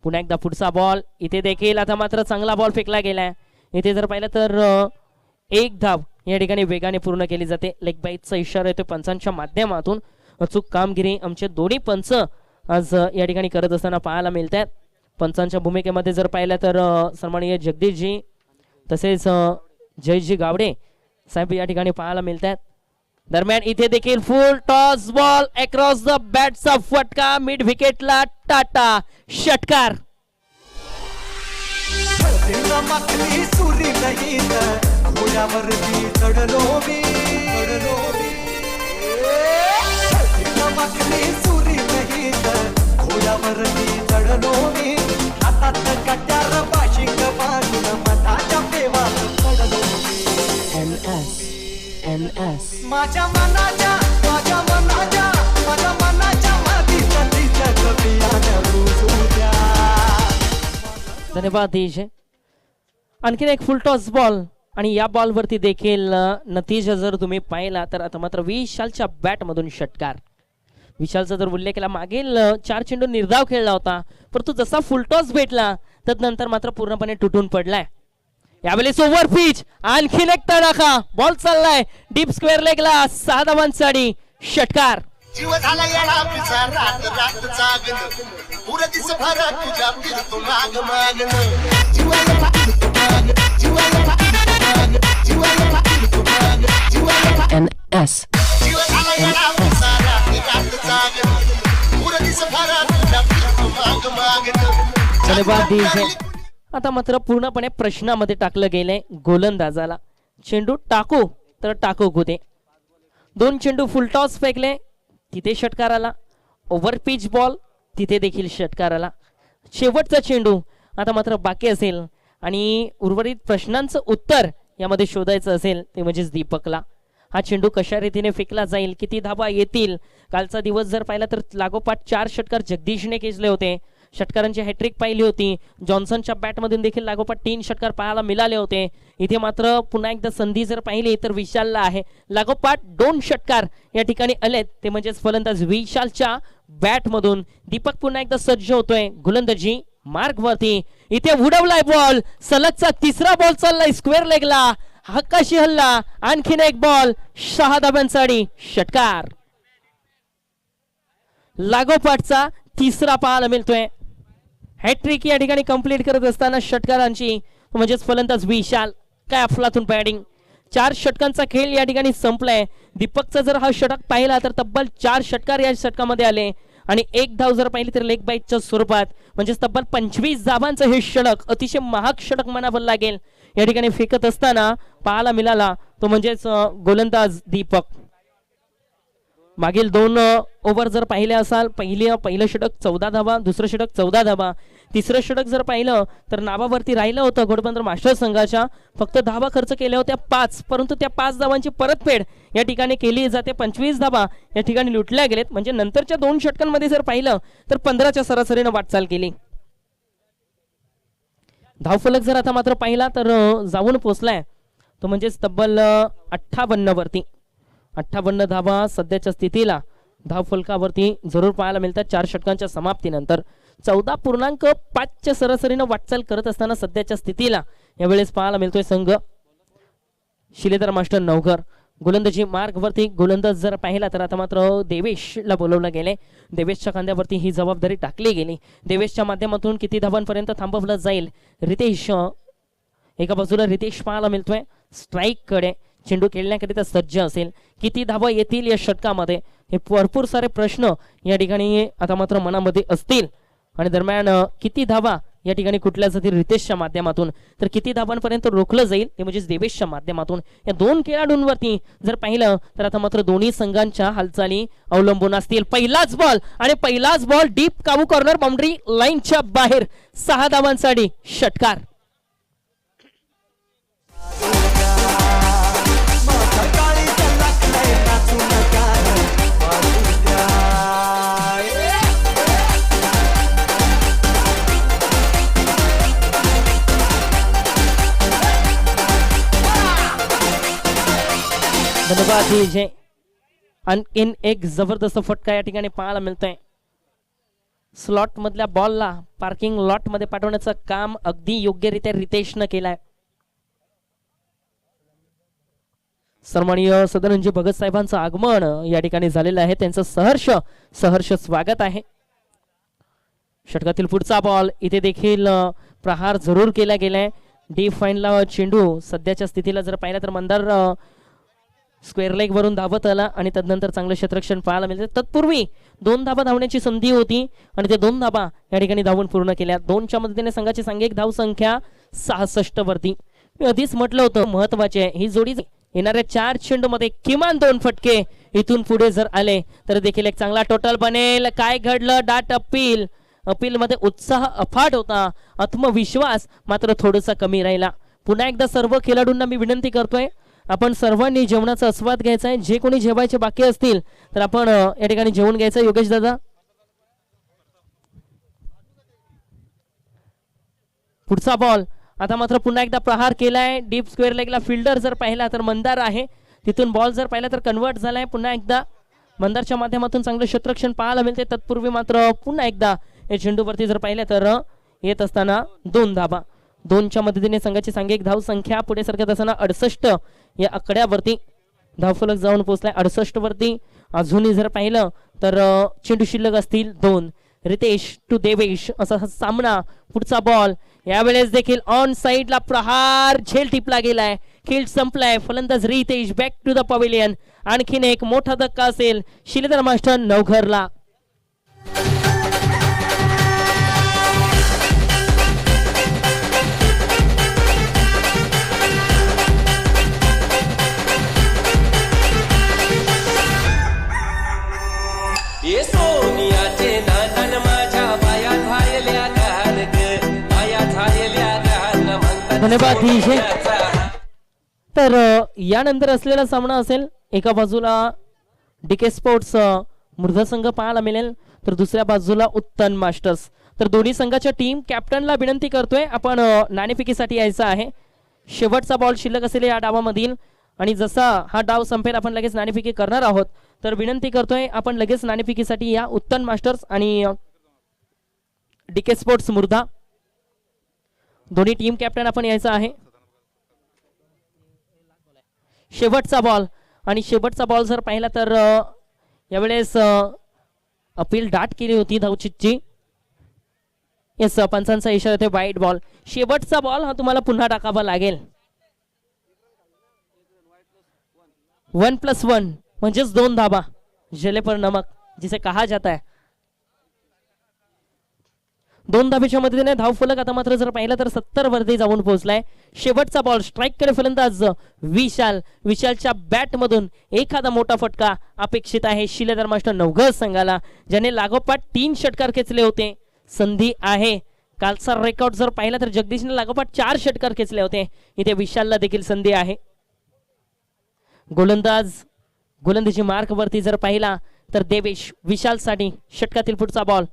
पुन्हा एकदा पुढचा बॉल इथे देखील आता मात्र चांगला बॉल फेकला गेलाय. इथे जर पाहिलं तर एक धाव या ठिकाणी वेगाने पूर्ण केली जाते. लेग बाईटचा इशारा येतो पंचांच्या माध्यमातून. अचूक कामगिरी आमचे दोन्ही पंच आज या ठिकाणी करत असताना पाहायला मिळतात. पंचांच्या भूमिकेमध्ये जर पाहिलं तर सन्माननीय जगदीशजी तसेच जयजी गावडे साहेब या ठिकाणी पाहायला मिळतात. दरम्यान इथे देखील full toss ball across the बॅटचा फटका, मिड विकेटला टाटा षटकार. मागली सुरी नाही घोड्यावरती चढलो मी, मागली सुरी नाही घोड्यावरती चढलो मी, हातात कट्यार बाशिंग बाजून मठाच्या पेवात चढलो मी. NS माझ्या मनाच्या माती तिच्या कपियानं रुजू द्या. धन्यवाद देश. आणखीन एक फुल टॉस बॉल आणि या बॉलवरती देखील नतीजा जर तुम्ही पाहिला तर आता मात्र विशालच्या बॅटमधून षटकार. विशालचा जर उल्लेख केला मागील 4 चेंडू निर्धाव खेळला होता, परंतु जसा फुल टॉस भेटला तदनंतर मात्र पूर्णपणे तुटून पडलाय. यावेळेस ओव्हर पिच आणखीन एक तडाखा, बॉल चाललाय डीप स्क्वेअर लेगला, 6 धावांसाठी षटकार. जीव झाला येडा पिसा रात रात जागन पुरतीच भर तुझ्या फिरतो माग मागन. जीव येडा फिरतो माग, जीव येडा फिरतो माग, जीव येडा फिरतो माग, जीव येडा NS जीव झाला येडा पिसा रात रात जागन पुरतीच भर तुझ्या फिरतो माग मागन. धन्यवाद देश. आता मात्र पूर्णपणे प्रश्नामध्ये टाकलं गेलंय गोलंदाजाला. चेंडू टाकू तर टाकू कुठे. 2 चेंडू फुल टॉस फेकले तिथे षटकार आला, ओव्हर पिच बॉल तिथे देखील षटकार आला. शेवटचा चेंडू आता मात्र बाकी असेल आणि उर्वरित प्रश्नांचं उत्तर यामध्ये शोधायचं असेल ते म्हणजेच दीपकला. हा चेंडू कशा रीतीने फेकला जाईल, किती धाबा येतील. कालचा दिवस जर पाहिला तर लागोपाठ 4 षटकार जगदीशने खेचले होते. षटकारांची हॅट्रिक पाहिली होती. जॉन्सनच्या बॅटमधून देखील लागोपाठ 3 षटकार पाहायला मिळाले होते. इथे मात्र पुन्हा एकदा संधी जर पाहिली तर विशालला आहे. लागोपाठ 2 षटकार या ठिकाणी आलेत, ते म्हणजेच फलंदाज विशालच्या बॅटमधून. दीपक पुन्हा एकदा सज्ज होतोय गोलंदाजी मार्गवरती. इथे उडवलाय बॉल, सलगचा 3रा बॉल चाललाय स्क्वेअर लेगला, हक्काशी हल्ला, आणखीन एक बॉल, 6 धाब्यांसाठी षटकार. लागोपाठचा 3रा पाहायला मिळतोय. हॅट्रिक या ठिकाणी कंप्लीट करत असताना षटकारांची म्हणजेच फलंदाज विशाल. काय अफलातून बॅटिंग. 4 षटकांचा खेळ या ठिकाणी संपलाय. दीपकचा जर हा षटक पाहिला तर तब्बल 4 षटकार या षटकामध्ये आले आणि 1 धाव जर पाहिली तर लेग बाईटच्या स्वरूपात, म्हणजेच तब्बल 25 धावांचं हे षटक, अतिशय महाग षटक म्हणावं लागेल, या ठिकाणी फेकत असताना पाहायला मिळाला तो म्हणजेच गोलंदाज दीपक. मागील 2 ओव्हर जर पाहिले असाल, पहिलं षटक 14 धावा, दुसरं षटक 14 धावा, तिसरं षटक जर पाहिलं तर नावावरती राहिलं होतं घोडबंदर मास्टर संघाच्या. फक्त धावा खर्च केल्या होत्या 5, परंतु त्या 5 धावांची परतफेड या ठिकाणी केली जाते. 25 धावा या ठिकाणी लुटल्या गेलेत. म्हणजे नंतरच्या 2 षटकांमध्ये जर पाहिलं तर 15च्या सरासरीनं वाटचाल केली. धावफलक जर आता मात्र पाहिला तर जाऊन पोचलाय तो म्हणजेच तब्बल 58 वरती. 58 धावा सध्याच्या स्थितीला धावफलकावरती जरूर पाहायला मिळतात 4 षटकांच्या समाप्तीनंतर. 14.5च्या सरासरीनं वाटचाल करत असताना सध्याच्या स्थितीला यावेळेस पाहायला मिळतोय संघ शिलेदार मास्टर नवघर. गोलंदाजी मार्गवरती गोलंदाज जर पाहिला तर आता मात्र देवेशला बोलवलं गेले. देवेशच्या खांद्यावरती ही जबाबदारी टाकली गेली. देवेशच्या माध्यमातून किती धावांपर्यंत थांबवलं जाईल. रितेश एका बाजूला रितेश पाहायला मिळतोय स्ट्राईक कडे, चेंडू खेळण्याकरिता सज्ज असेल. किती धावा येतील या षटकामध्ये हे भरपूर सारे प्रश्न या ठिकाणी आता मात्र मनामध्ये असतील. आणि दरम्यान किती धावा या ठिकाणी कुठल्या जातील रितेशच्या माध्यमातून, तर किती धावांपर्यंत रोखलं जाईल ते म्हणजेच देवेशच्या माध्यमातून. या 2 खेळाडूंवरती जर पाहिलं तर आता मात्र दोन्ही संघांच्या हालचाली अवलंबून असतील. पहिलाच बॉल आणि पहिलाच बॉल डीप काबू कॉर्नर बाउंड्री लाईनच्या बाहेर, 6 धावांसाठी षटकार. धन्यवाद DJ. आणखीन एक जबरदस्त फटका या ठिकाणी पाहायला मिळतोय. स्लॉट मधल्या बॉलला पार्किंग लॉट मध्ये पाठवण्याचं काम अगदी योग्यरित्या रितेशनं केलंय. सन्माननीय सदानंदजी भगत साहेबांचं आगमन या ठिकाणी झालेलं आहे. त्यांचं सहर्ष स्वागत आहे. षटकातील पुढचा बॉल इथे देखील प्रहार जरूर केला गेलाय. डीप फाईनला चेंडू सध्याच्या स्थितीला जर पाहिलं तर मंदार स्क्वेअर लेग वरून धावत आला आणि तदनंतर चांगलं क्षेत्ररक्षण पाहायला मिळते. तत्पूर्वी 2 धाबा धावण्याची संधी होती आणि ते 2 धाबा या ठिकाणी धावून पूर्ण केल्या. 2च्या मदतीने संघाची सांघिक धाव संख्या 66 वरती. मी आधीच म्हटलं होतं महत्वाचे आहे ही जोडी. येणाऱ्या 4 चेंडूमध्ये किमान 2 फटके इथून पुढे जर आले तर देखील एक चांगला टोटल बनेल. काय घडलं? डाट अपील मध्ये उत्साह अफाट होता, आत्मविश्वास मात्र थोडासा कमी राहिला. पुन्हा एकदा सर्व खेळाडूंना मी विनंती करतोय, आपण सर्वांनी जेवणाचा आस्वाद घ्यायचा आहे. जे कोणी जेवायचे बाकी असतील तर आपण या ठिकाणी जेवून घ्यायचं. योगेश दादा, पुढचा बॉल आता मात्र पुन्हा एकदा प्रहार केलाय. डीप स्क्वेअर लेगला फिल्डर जर पाहिला तर मंदार आहे. तिथून बॉल जर पाहिला तर कन्वर्ट झालाय. पुन्हा एकदा मंदारच्या माध्यमातून चांगलं क्षेत्ररक्षण पाहायला मिळते. तत्पूर्वी मात्र पुन्हा एकदा या चेंडूवरती जर पाहिलं तर येत असताना 2 धाबा. 2च्या मदतीने संघाची सांघिक धाव संख्या पुढे सरकत असताना 68 या आकड्यावरती धावफलक जाऊन पोहोचलाय. 68 वरती अजूनही जर पाहिलं तर चेंडू शिल्लक असतील 2. रितेश टू देवेश असा हा सामना. पुढचा बॉल यावेळेस देखील ऑन साइडला प्रहार झेल टिपला गेलाय. खेळ संपलाय. फलंदाज Ritesh back to the pavilion. आणखीन एक मोठा धक्का असेल शिलेदार मास्टर नवघरला. सोनियाचे दादन माझ्या पाया झायल्या गार ग, पाया झायल्या गार. धन्यवाद DJ. तर यानंतर असलेला सामना असेल एका बाजूला डीके स्पोर्ट्स मुर्धा संघ पाहायला मिळेल तर दुसऱ्या बाजूला उत्तन मास्टर्स. तर दोन्ही संघाच्या टीम कॅप्टनला विनंती करतोय आपण नाणेफेकीसाठी यायचं आहे. शेवटचा बॉल शिल्लक असेल या डावामधील आणि जसा हा डाव संपेल आपण लगेच नाणेफेकी करणार आहोत. तर विनंती करतोय आपण लगेच नाणेफेकीसाठी या. उत्तन मास्टर्स आणि डीके स्पोर्ट्स मुर्धा दोन्ही टीम कॅप्टन आपण यायचं आहे. शेवटचा बॉल आणि शेवटचा बॉल जर पाहिला तर यावेळेस अपील डाट केली होती धावचीतची. येस, पंचांचा इशारा येतो वाईट बॉल. शेवटचा बॉल हा तुम्हाला पुन्हा टाकावा लागेल. 1+1 म्हणजेच 2 धाबा. जले पर नमक जिसे कहा जाता है. 2 धाब्याच्या मदतीने धाव फलक आता मात्र जर पाहिलं तर 70 वरती जाऊन पोहोचलाय. शेवटचा बॉल स्ट्राईक कडे फलंदाज विशालच्या बॅट मधून एखादा मोठा फटका अपेक्षित आहे शिलेदार मास्टर नवघर संघाला, ज्याने लागोपाठ 3 षटकार खेचले होते. संधी आहे. कालचा रेकॉर्ड जर पाहिला तर जगदीशने लागोपाठ 4 षटकार खेचले होते. इथे विशालला देखील संधी आहे. गोलंदाजी मार्क वरती जर पाहिला तर देवेश विशालसाठी षटकातील पुढचा बॉल.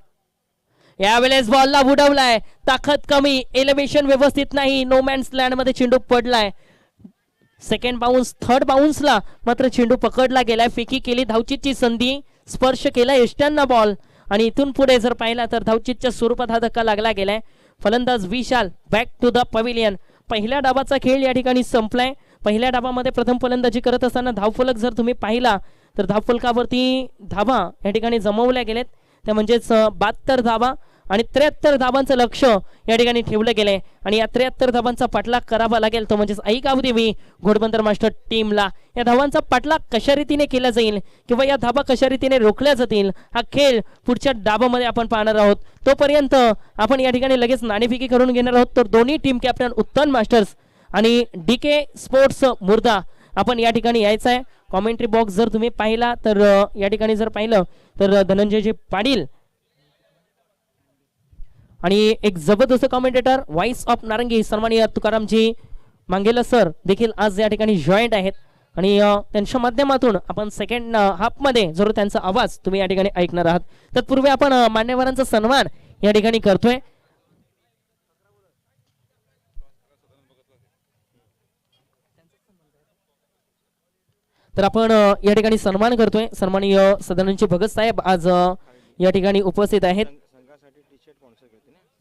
यावेळेस बॉलला बुडवलाय. ताकद कमी, एलिव्हेशन व्यवस्थित नाही. नो मॅन्स लँड मध्ये चेंडू पडलाय. सेकंड बाउन्स, थर्ड बाउन्सला मात्र चेंडू पकडला गेलाय. फेकी केली. धावचीतची संधी, स्पर्श केला यष्ट्यांना बॉल आणि इथून पुढे जर पाहिला तर धावचीतच्या स्वरूपात हा धक्का लागला गेलाय. फलंदाज विशाल बॅक टू द पवेलियन. पहिल्या डावाचा खेळ या ठिकाणी संपलाय. पहिल्या डावामध्ये प्रथम फलंदाजी करत असताना धावफलक जर तुम्ही पाहिला तर धावफलकावरती धावा या ठिकाणी जमवल्या गेलेत. त्या म्हणजेच 72 धावा आणि 73 धावांचं लक्ष या ठिकाणी ठेवलं गेलंय आणि या 73 धावांचा पाठलाग करावा लागेल. तो म्हणजेच ऐकावदेवी घोडबंदर मास्टर टीमला या धावांचा पाठलाग कशा रीतीने केला जाईल किंवा या धावा कशा रीतीने रोखल्या जातील हा खेळ पुढच्या डावामध्ये आपण पाहणार आहोत. तोपर्यंत आपण या ठिकाणी लगेच नाणेफेकी करून घेणार आहोत. तर दोन्ही टीम कॅप्टन उत्तन मास्टर्स आणि डीके स्पोर्ट्स मुर्दा आपण या ठिकाणी यायचं आहे. कॉमेंट्री बॉक्स जर तुम्ही पाहिला तर या ठिकाणी जर पाहिलं तर धनंजयजी पाटील आणि एक जबरदस्त कॉमेंटेटर व्हॉइस ऑफ नारंगी सन्माननीय तुकारामजी मांगेला सर देखील आज या ठिकाणी जॉईंट आहेत आणि त्यांच्या माध्यमातून आपण सेकंड हाफ मध्ये जरूर त्यांचा आवाज तुम्ही या ठिकाणी ऐकणार आहात. तत्पूर्वी आपण मान्यवरांचा सन्मान या ठिकाणी करतोय. तर आपण या ठिकाणी सन्मान करतोय. सन्माननीय सदानंदजी भगत साहेब आज या ठिकाणी उपस्थित आहेत,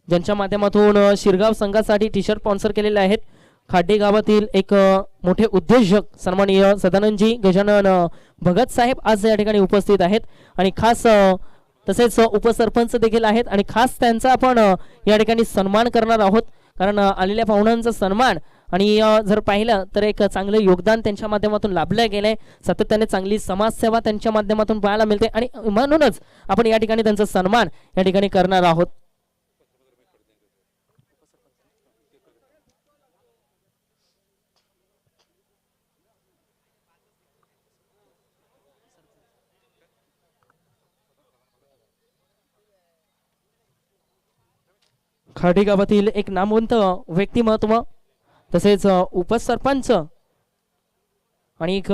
ज्यांच्या माध्यमातून शिरगाव संघासाठी टी शर्ट स्पॉन्सर केलेले आहेत. खाडे गावातील एक मोठे उद्योजक सन्माननीय सदानंदजी गजानन भगत साहेब आज या ठिकाणी उपस्थित आहेत आणि खास तसेच उपसरपंच देखील आहेत आणि खास त्यांचा आपण या ठिकाणी सन्मान करणार आहोत. कारण आलेल्या पाहुण्यांचा सन्मान आणि जर पाहिलं तर एक चांगलं योगदान त्यांच्या माध्यमातून लाभलं गेलंय. सातत्याने चांगली समाजसेवा त्यांच्या माध्यमातून पाहायला मिळते आणि म्हणूनच आपण या ठिकाणी त्यांचा सन्मान या ठिकाणी करणार आहोत. खाडी गावातील एक नामवंत व्यक्तिमत्व तसेच उपसरपंच आणि एक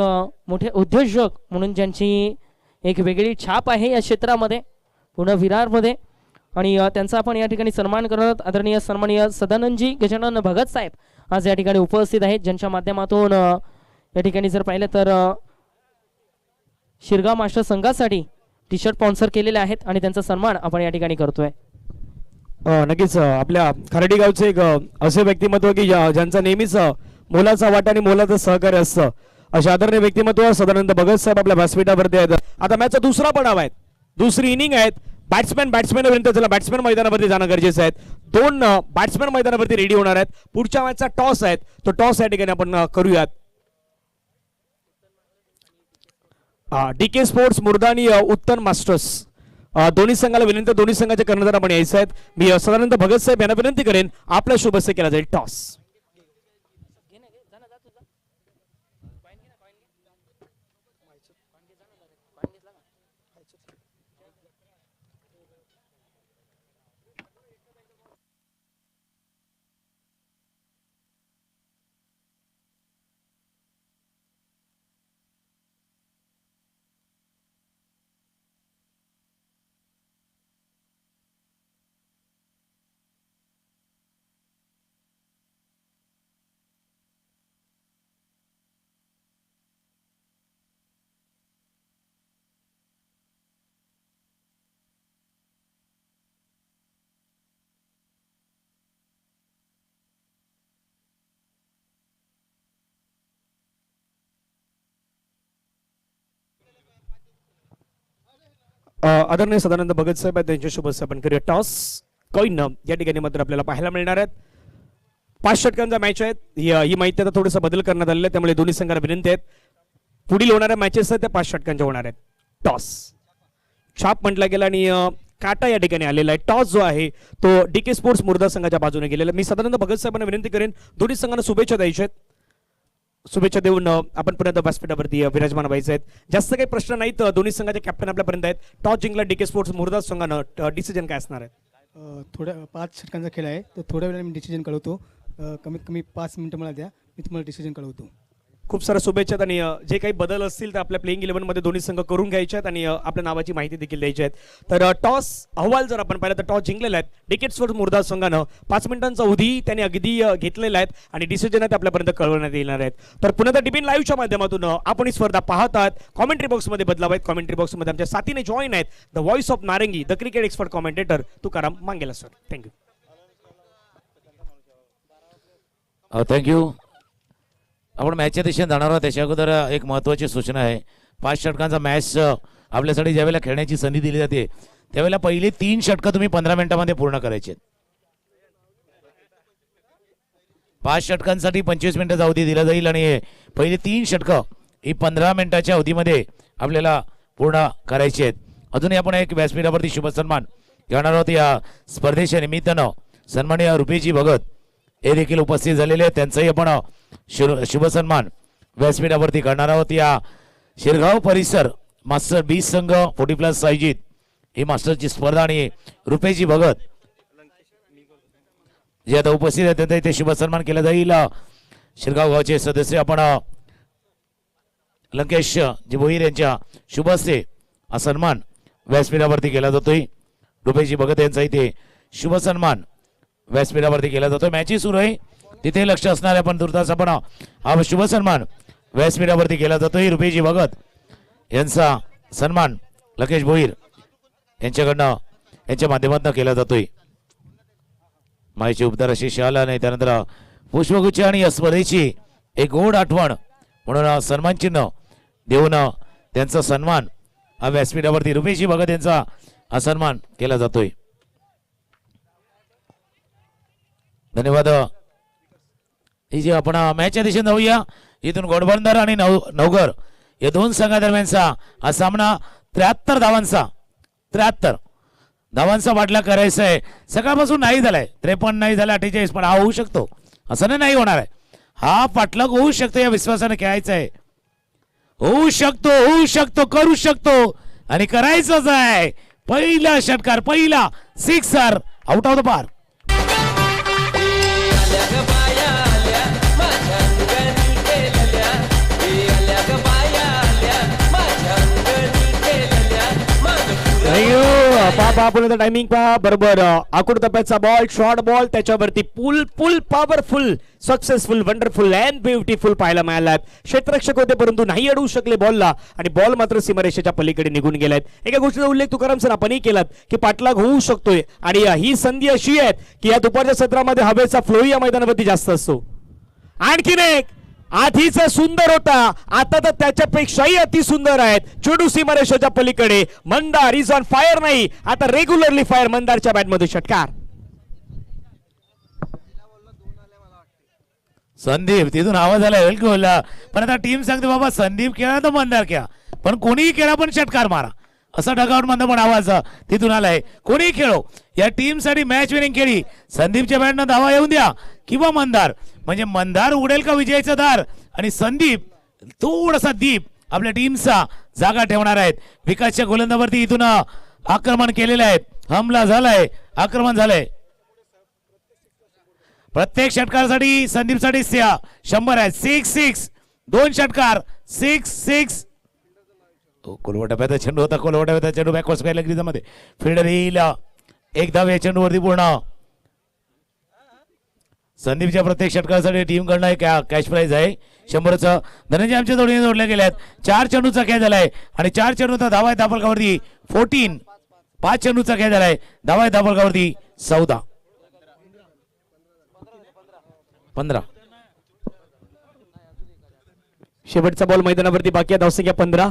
मोठे उद्योजक म्हणून ज्यांची एक वेगळी छाप आहे या क्षेत्रामध्ये पुणे विरारमध्ये आणि त्यांचा आपण या ठिकाणी सन्मान करत आदरणीय सन्माननीय सदानंदजी गजानन भगत साहेब आज या ठिकाणी उपस्थित आहेत, ज्यांच्या माध्यमातून या ठिकाणी जर पाहिलं तर शिरगाव मास्टर संघासाठी टी शर्ट स्पॉन्सर केलेले आहेत आणि त्यांचा सन्मान आपण या ठिकाणी करतोय. नक्कीच आपल्या खराडी गावचे एक असे व्यक्तिमत्व की ज्यांचा नेहमीच मोलाचा वाटा आणि मोलाचं सहकार्य असतं, असे आदरणीय व्यक्तिमत्व सदानंद भगत साहेब आपल्या व्यासपीठावरती आहेत. आता मॅचचा दुसरा पडाव आहे, दुसरी इनिंग आहेत. बॅट्समॅनपर्यंत चला बॅट्समॅन मैदानावरती जाणं गरजेचं आहे. 2 बॅट्समॅन मैदानावरती रेडी होणार आहेत. पुढच्या मॅचचा टॉस आहे, तो टॉस या ठिकाणी आपण करूयात. DK स्पोर्ट्स मुर्दा आणि उत्तन मास्टर्स दोन्ही संघाला विनंती, दोन्ही संघाचे कर्णधार आपण यायचे आहेत. मी सदानंद भगत साहेब यांना विनंती करेन आपल्या शुभ हस्ते केला जाईल टॉस. आदरणीय सदानंद भगत साहेब त्यांच्या शुभ हस्ते आपण करूया टॉस. कॉइन या ठिकाणी मात्र आपल्याला पाहायला मिळणार आहेत. 5 षटकांचा मॅच आहे. ही माहिती आता थोडासा बदल करण्यात आलेला आहे, त्यामुळे दोन्ही संघाला विनंती आहेत पुढील होणाऱ्या मॅचेस आहेत त्या 5 षटकांच्या होणार आहेत. टॉस छाप म्हटला गेला आणि काटा या ठिकाणी आलेला आहे. टॉस जो आहे तो DK स्पोर्ट्स मुर्दा संघाच्या बाजूने गेलेला. मी सदानंद भगत साहेबांना विनंती करेन दोन्ही संघांना शुभेच्छा द्यायच्या आहेत. शुभेच्छा देऊन आपण पुन्हा व्यासपीठावरती विराजमान व्हायचे आहेत. जास्त काही प्रश्न नाहीत, दोन्ही संघाचे कॅप्टन आपल्यापर्यंत आहेत. टॉस जिंकला DK स्पोर्ट्स मुर्दा संघानं, डिसिजन काय असणार आहे? थोड्या 5 षटकांचा खेळ आहे, तर थोड्या वेळाने मी डिसिजन कळवतो. कमीत कमी 5 मिनिटं मला द्या, मी तुम्हाला डिसिजन कळवतो. खूप साऱ्या शुभेच्छा आणि जे काही बदल असतील तर आपल्या प्लेइंग 11 मध्ये दोन्ही संघ करून घ्यायचे आहेत आणि आपल्या नावाची माहिती देखील द्यायची आहे. तर टॉस अहवाल जर आपण पाहिला तर टॉस जिंकलेला आहे DK स्पोर्ट्स मुर्दा संघानं. 5 मिनिटांचा अवधी त्यांनी अगदी घेतलेला आहे आणि डिसिजन आहे आपल्यापर्यंत कळवण्यात येणार आहेत. तर पुन्हा तर टिपिन लाईव्हच्या माध्यमातून आपण ही स्पर्धा पाहत आहात. कॉमेंट्री बॉक्समध्ये बदलाव आहेत. कॉमेंट्री बॉक्समध्ये आमच्या साथीने जॉईन आहेत the voice of Narangi, the cricket expert commentator Tukaram Mangela sir. Thank you. Thank you. आपण मॅचच्या दिशेने जाणार आहोत त्याच्या अगोदर एक महत्त्वाची सूचना आहे. 5 षटकांचा मॅच आपल्यासाठी ज्यावेळेला खेळण्याची संधी दिली जाते त्यावेळेला पहिली 3 षटकं तुम्ही 15 मिनिटांमध्ये पूर्ण करायचे. 5 षटकांसाठी 25 मिनिटाचा अवधी दिला जाईल आणि पहिली 3 षटकं ही 15 मिनिटाच्या अवधीमध्ये आपल्याला पूर्ण करायची आहेत. अजूनही आपण एक व्यासपीठावरती शुभ सन्मान घेणार आहोत. या स्पर्धेच्या निमित्तानं सन्माननीय रुपेजी भगत हे देखील उपस्थित झालेले आहेत. त्यांचाही आपण शुभ सन्मान व्यासपीठावरती करणार आहोत. या शिरगाव परिसर मास्टर 20 संघ 40+ आयोजित ही मास्टरची स्पर्धा आणि रुपेजी भगत जे आता उपस्थित आहेत त्यांचा इथे शुभ सन्मान केला जाईल. शिरगाव गावचे सदस्य आपण लंकेश जी भोईर यांच्या शुभ हस्ते हा सन्मान व्यासपीठावरती केला जातोय. रुपेजी भगत यांचा इथे शुभ सन्मान व्यासपीठावरती केला जातोय. मॅचही सुरू आहे तिथे लक्ष असणार आहे. पण तुर्तास आपण हा शुभ सन्मान व्यासपीठावरती केला जातोय. रुपेशजी भगत यांचा सन्मान लकेश भोईर यांच्याकडनं यांच्या माध्यमातून केला जातोय. माईची उपदार अशी शाल आणि त्यानंतर पुष्पगुच्छ आणि या स्पर्धेची एक गोड आठवण म्हणून सन्मान चिन्ह देऊन त्यांचा सन्मान व्यासपीठावरती रुपेशजी भगत यांचा हा सन्मान केला जातोय. धन्यवाद. ही जी आपण मॅचच्या दिशेने जाऊया. इथून घोडबंदर आणि नवघर या दोन संघादरम्यानचा हा सामना 73 धावांचा बाटला करायचा आहे. सकाळपासून नाही झालाय, 53 नाही झाला, 48, पण हा होऊ शकतो असं नाही होणार आहे. हा पाठलाग होऊ शकतो या विश्वासाने खेळायचा आहे. होऊ शकतो करू शकतो आणि करायचंच आहे. पहिला षटकार, पहिला sixer, out of the park. आल्या ग बाया आल्या माझ्या अंगणी केलेल्या, आल्या ग बाया आल्या माझ्या अंगणी केलेल्या, माग पुढे टायमिंग पहा बरोबर. आकुड टप्प्याचा बॉल, शॉर्ट बॉल, त्याच्यावरती pull powerful, successful, wonderful and beautiful पाहायला मिळाला. क्षेत्ररक्षक होते परंतु नाही अडवू शकले बॉलला आणि बॉल मात्र सीमारेषेच्या पलीकडे निघून गेलाय. एका गोष्टीचा उल्लेख तुकाराम सर आपणही केलात की पाठलाग होऊ शकतोय आणि ही संधी अशी आहे की या दुपारच्या सत्रामध्ये हवेचा फ्लो या मैदानावरती जास्त असतो. आणखीन एक आधीचा सुंदर होता, आता तर त्याच्यापेक्षाही अति सुंदर आहेत. चेंडू सीमारेषेच्या पलीकडे, मंदार इज ऑन फायर, नाही आता रेग्युलरली फायर. मंदारच्या बॅटमध्ये षटकार. संदीप तिथून आवाज आला बोलला, पण आता टीम सांगते बाबा संदीप खेळा तर मंदार खेळा, पण कोणीही खेळा पण षटकार मारा, असा डगआउट मधनं पण आवाज तिथून आलाय. कोणीही खेळो, या टीम साठी मॅच विनिंग खेळी. संदीपच्या बॅटनं धावा येऊन द्या किंवा मंदार, म्हणजे मंदार उडेल का विजयाचा दार आणि संदीप थोडासा दीप आपल्या टीमचा जागा ठेवणार आहेत. विकासच्या गोलंदावरती इथून आक्रमण केलेलं आहे. हमला झालाय, आक्रमण झालंय. प्रत्येक षटकारासाठी संदीपसाठी 100 आहे. 6-6 2 षटकार, 6-6. कोलवटाप्याचा चेंडू होता, कोलवटाप्याचा चेंडू बॅकवर्ड स्क्वेअर ग्रीजमध्ये फिल्डर येईल. एक धाव या चेंडूवरती पूर्ण. संदीपच्या प्रत्येक षटकारासाठी टीम कडनं एक कॅश प्राइज आहे 100चं. धनंजय आमच्या जोडीने जोडल्या गेल्यात. 4 चेंडूचा खेळ झालाय आणि 4 चेंडूचा धावा आहे धापलकावरती 14. 5 चेंडूचा खेळ झालाय, धावा आहे धापलकावरती 14. 15. शेवटचा बॉल मैदानावरती बाकी आहे. धावसंख्या 15.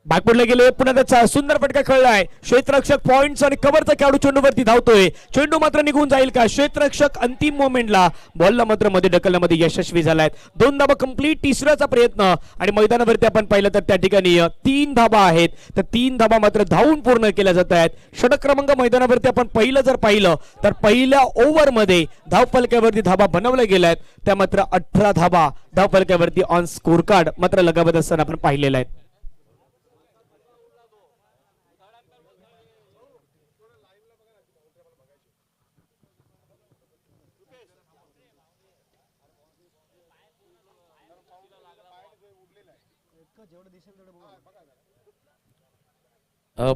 बॅकवर्डला गेले, पुन्हा त्याचा सुंदर फटका खेळलाय. क्षेत्ररक्षक पॉइंट्स आणि कव्हरचा खेळाडू चेंडूवरती धावतोय. चेंडू मात्र निघून जाईल का? क्षेत्ररक्षक अंतिम मोमेंटला बॉलला मात्र मध्ये ढकलण्यामध्ये यशस्वी झालाय. 2 धाबा कंप्लीट, तिसऱ्याचा प्रयत्न आणि मैदानावरती आपण पाहिलं तर त्या ठिकाणी 3 धाबा आहेत. तर 3 धाबा मात्र धावून पूर्ण केल्या जात आहेत. षटक क्रमांक मैदानावरती आपण पहिलं पाहिलं तर पहिल्या ओव्हरमध्ये धावफलकावरती धाबा बनवल्या गेल्या आहेत. त्या मात्र 18 धाबा धावफलकावरती ऑन स्कोर कार्ड मात्र लगावत असताना आपण पाहिलेलं आहे.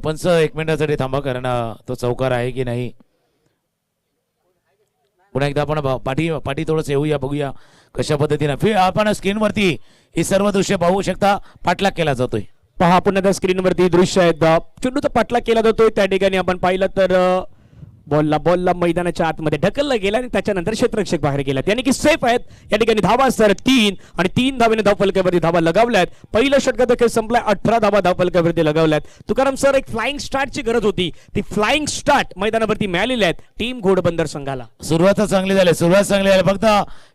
पंच 1 मिनिटासाठी थांबा, कारण तो चौकार आहे की नाही. पुन्हा एकदा आपण पाठी थोडंसं येऊया, बघूया कशा पद्धतीने आपण स्क्रीनवरती ही सर्व दृश्य पाहू शकता. पाठलाग केला जातोय. पहा पुन्हा त्या स्क्रीनवरती दृश्य आहेत. चेंडूचा पाठलाग केला जातोय. त्या ठिकाणी आपण पाहिलं तर बॉलला मैदानाच्या आतमध्ये ढकलला गेला आणि त्याच्यानंतर क्षेत्ररक्षक बाहेर गेला, यानी की सेफ आहेत. या ठिकाणी धावा सर 3 आणि 3 धावेने धावफलकावरती धावा लगावल्यात. पहिल्या षटकाचा खेळ संपलाय, 18 धावा धावफलकावरती लगावल्यात. तुकाराम सर, एक फ्लाइंग स्टार्टची गरज होती, ती फ्लाइंग स्टार्ट मैदानावरती मिळालेली आहेत टीम घोडबंदर संघाला. सुरुवात चांगली झाली, फक्त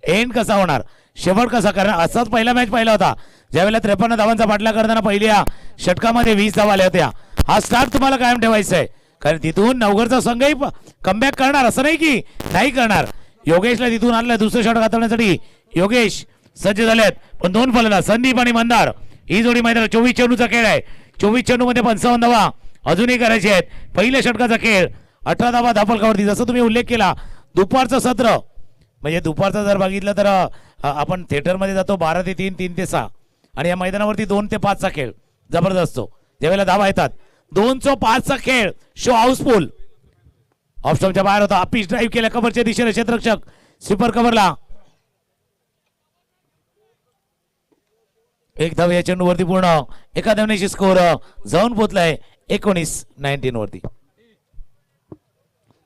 एंड कसा होणार, शेवट कसा, कारण असाच पहिला मॅच पाहिला होता ज्यावेळेला 53 धावांचा पाठलाग करताना पहिल्या षटकामध्ये 20 धावा आल्या होत्या. हा स्टार्ट तुम्हाला कायम ठेवायचा आहे, कारण तिथून नवघरचा संघही कमबॅक करणार असं नाही की नाही करणार. योगेशला तिथून आणलं दुसरं षटक हाताळण्यासाठी. योगेश सज्ज झालेत, पण 2 फलंदाज संदीप आणि मंदार ही जोडी मैदानात 24 चेंडूचा खेळ आहे. 24 चेंडूमध्ये 55 धावा अजूनही करायचे आहेत. पहिल्या षटकाचा खेळ 18 धावा धावफलकावरती. जसं तुम्ही उल्लेख केला, दुपारचं सत्र म्हणजे दुपारचं जर बघितलं तर आपण थिएटरमध्ये जातो 12 ते 3, 3 ते 6 आणि या मैदानावरती 2 ते 5 चा खेळ जबरदस्त असतो. ज्यावेळेला धावा येतात 205 चा खेळ, शो हाऊसफुल. ऑफस्टॉपच्या बाहेर होता, पिच ड्राईव्ह केल्या कव्हरच्या दिशेने क्षेत्ररक्षक स्वीपर कव्हरला. एक धाव या चेंडूवरती पूर्ण एका धावण्याची स्कोर जाऊन पोहोचलाय 19-19 वरती.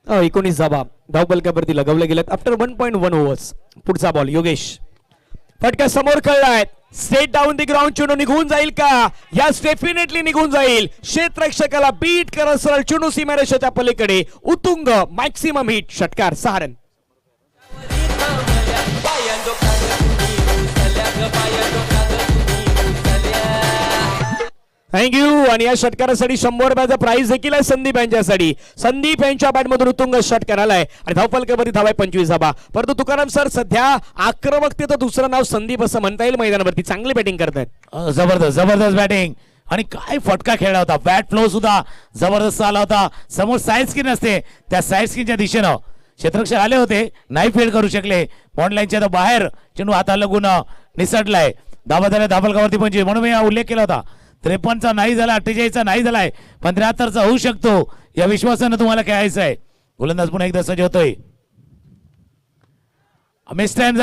19 धावा धावपलकावरती लगवल्या गेल्यात आफ्टर 1.1 ओव्हर्स. पुढचा बॉल योगेश फटका समोर कळलाय. स्ट्रेट डाऊन दी ग्राउंड चेंडू निघून जाईल का? यस डेफिनेटली निघून जाईल. क्षेत्ररक्षकाला बीट करत सरळ चेंडू सीमारेषेच्या पलीकडे उतुंग मॅक्सिमम हिट. षटकार 6 रन. थँक्यू. आणि या षटकारासाठी 100 रुपयाचा प्राइस देखील आहे संदीप यांच्यासाठी. संदीप यांच्या बॅटमधून उत्तुंग षटकार आलाय आणि धावफलकावरती धावाय 25 धावा. परंतु तुकाराम सर सध्या आक्रमकतेचं दुसरं नाव संदीप असं म्हणता येईल मैदानावरती. चांगली बॅटिंग करतायत. जबरदस्त जबरदस्त बॅटिंग आणि काय फटका खेळला होता. बॅट फ्लो सुद्धा जबरदस्त आला होता. समोर साईड स्क्रीन असते त्या साईड स्क्रीनच्या दिशेनं क्षेत्ररक्षक आले होते, नाही फील्ड करू शकले. बॉन्ड लाईनच्या बाहेर चेंडू हाताला लागून निसटलाय. धावा झाल्या धावफलकावरती 25. म्हणून मी हा उल्लेख केला होता. 53चा नाही झाला, 48चा नाही झालाय, पण 73चा होऊ शकतो या विश्वासानं तुम्हाला खेळायचं आहे. गोलंदाज पुन्हा एकदा सज्ज होतोय. मिस टाइम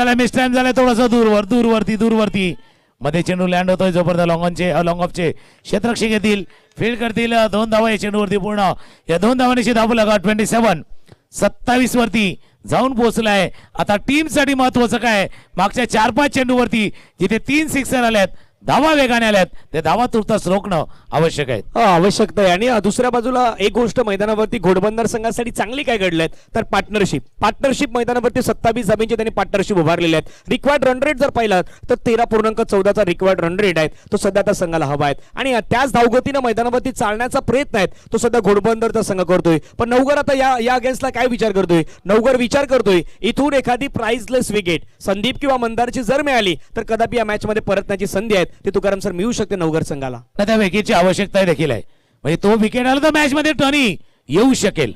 झालाय थोडस दूरवरती मध्ये चेंडू लँड होतोय. जोपर्यंत लॉंग ऑफचे क्षेत्ररक्षक येतील, फील्ड करतील. 2 धावा या चेंडूवरती पूर्ण. या 2 धावांची धाव लगा 27 वरती जाऊन पोहोचलाय. आता टीम साठी महत्वाचं काय, मागच्या 4-5 चेंडूवरती जिथे 3 सिक्सर आल्यात, धावा वेगाने आल्यात, ते धावा तुर्तास रोखणं आवश्यक आहे. आवश्यकता आहे. आणि दुसऱ्या बाजूला एक गोष्ट मैदानावरती घोडबंदर संघासाठी चांगली काय घडलेत तर पार्टनरशिप मैदानावरती 27 धाब्यांची त्यांनी पार्टनरशिप उभारलेली आहेत. रिक्वायर्ड रन रेट जर पाहिला तर 13.14चा रिक्वायर्ड रन रेट आहे. तो सध्या त्या संघाला हवा आहे आणि त्याच धावगतीनं मैदानावरती चालण्याचा प्रयत्न आहे तो सध्या घोडबंदरचा संघ करतोय. पण नवघर आता या अगेन्स्टला काय विचार करतोय, नवघर विचार करतोय इथून एखादी प्राइसलेस विकेट संदीप किंवा मंदारची जर मिळाली तर कदापि या मॅच मध्ये परतण्याची संधी आहे ते तुकाराम सर मिळू शकते नवघर संघाला. त्या विकेटची आवश्यकता देखील आहे. म्हणजे तो विकेट आला तर मॅच मध्ये टर्नी येऊ शकेल.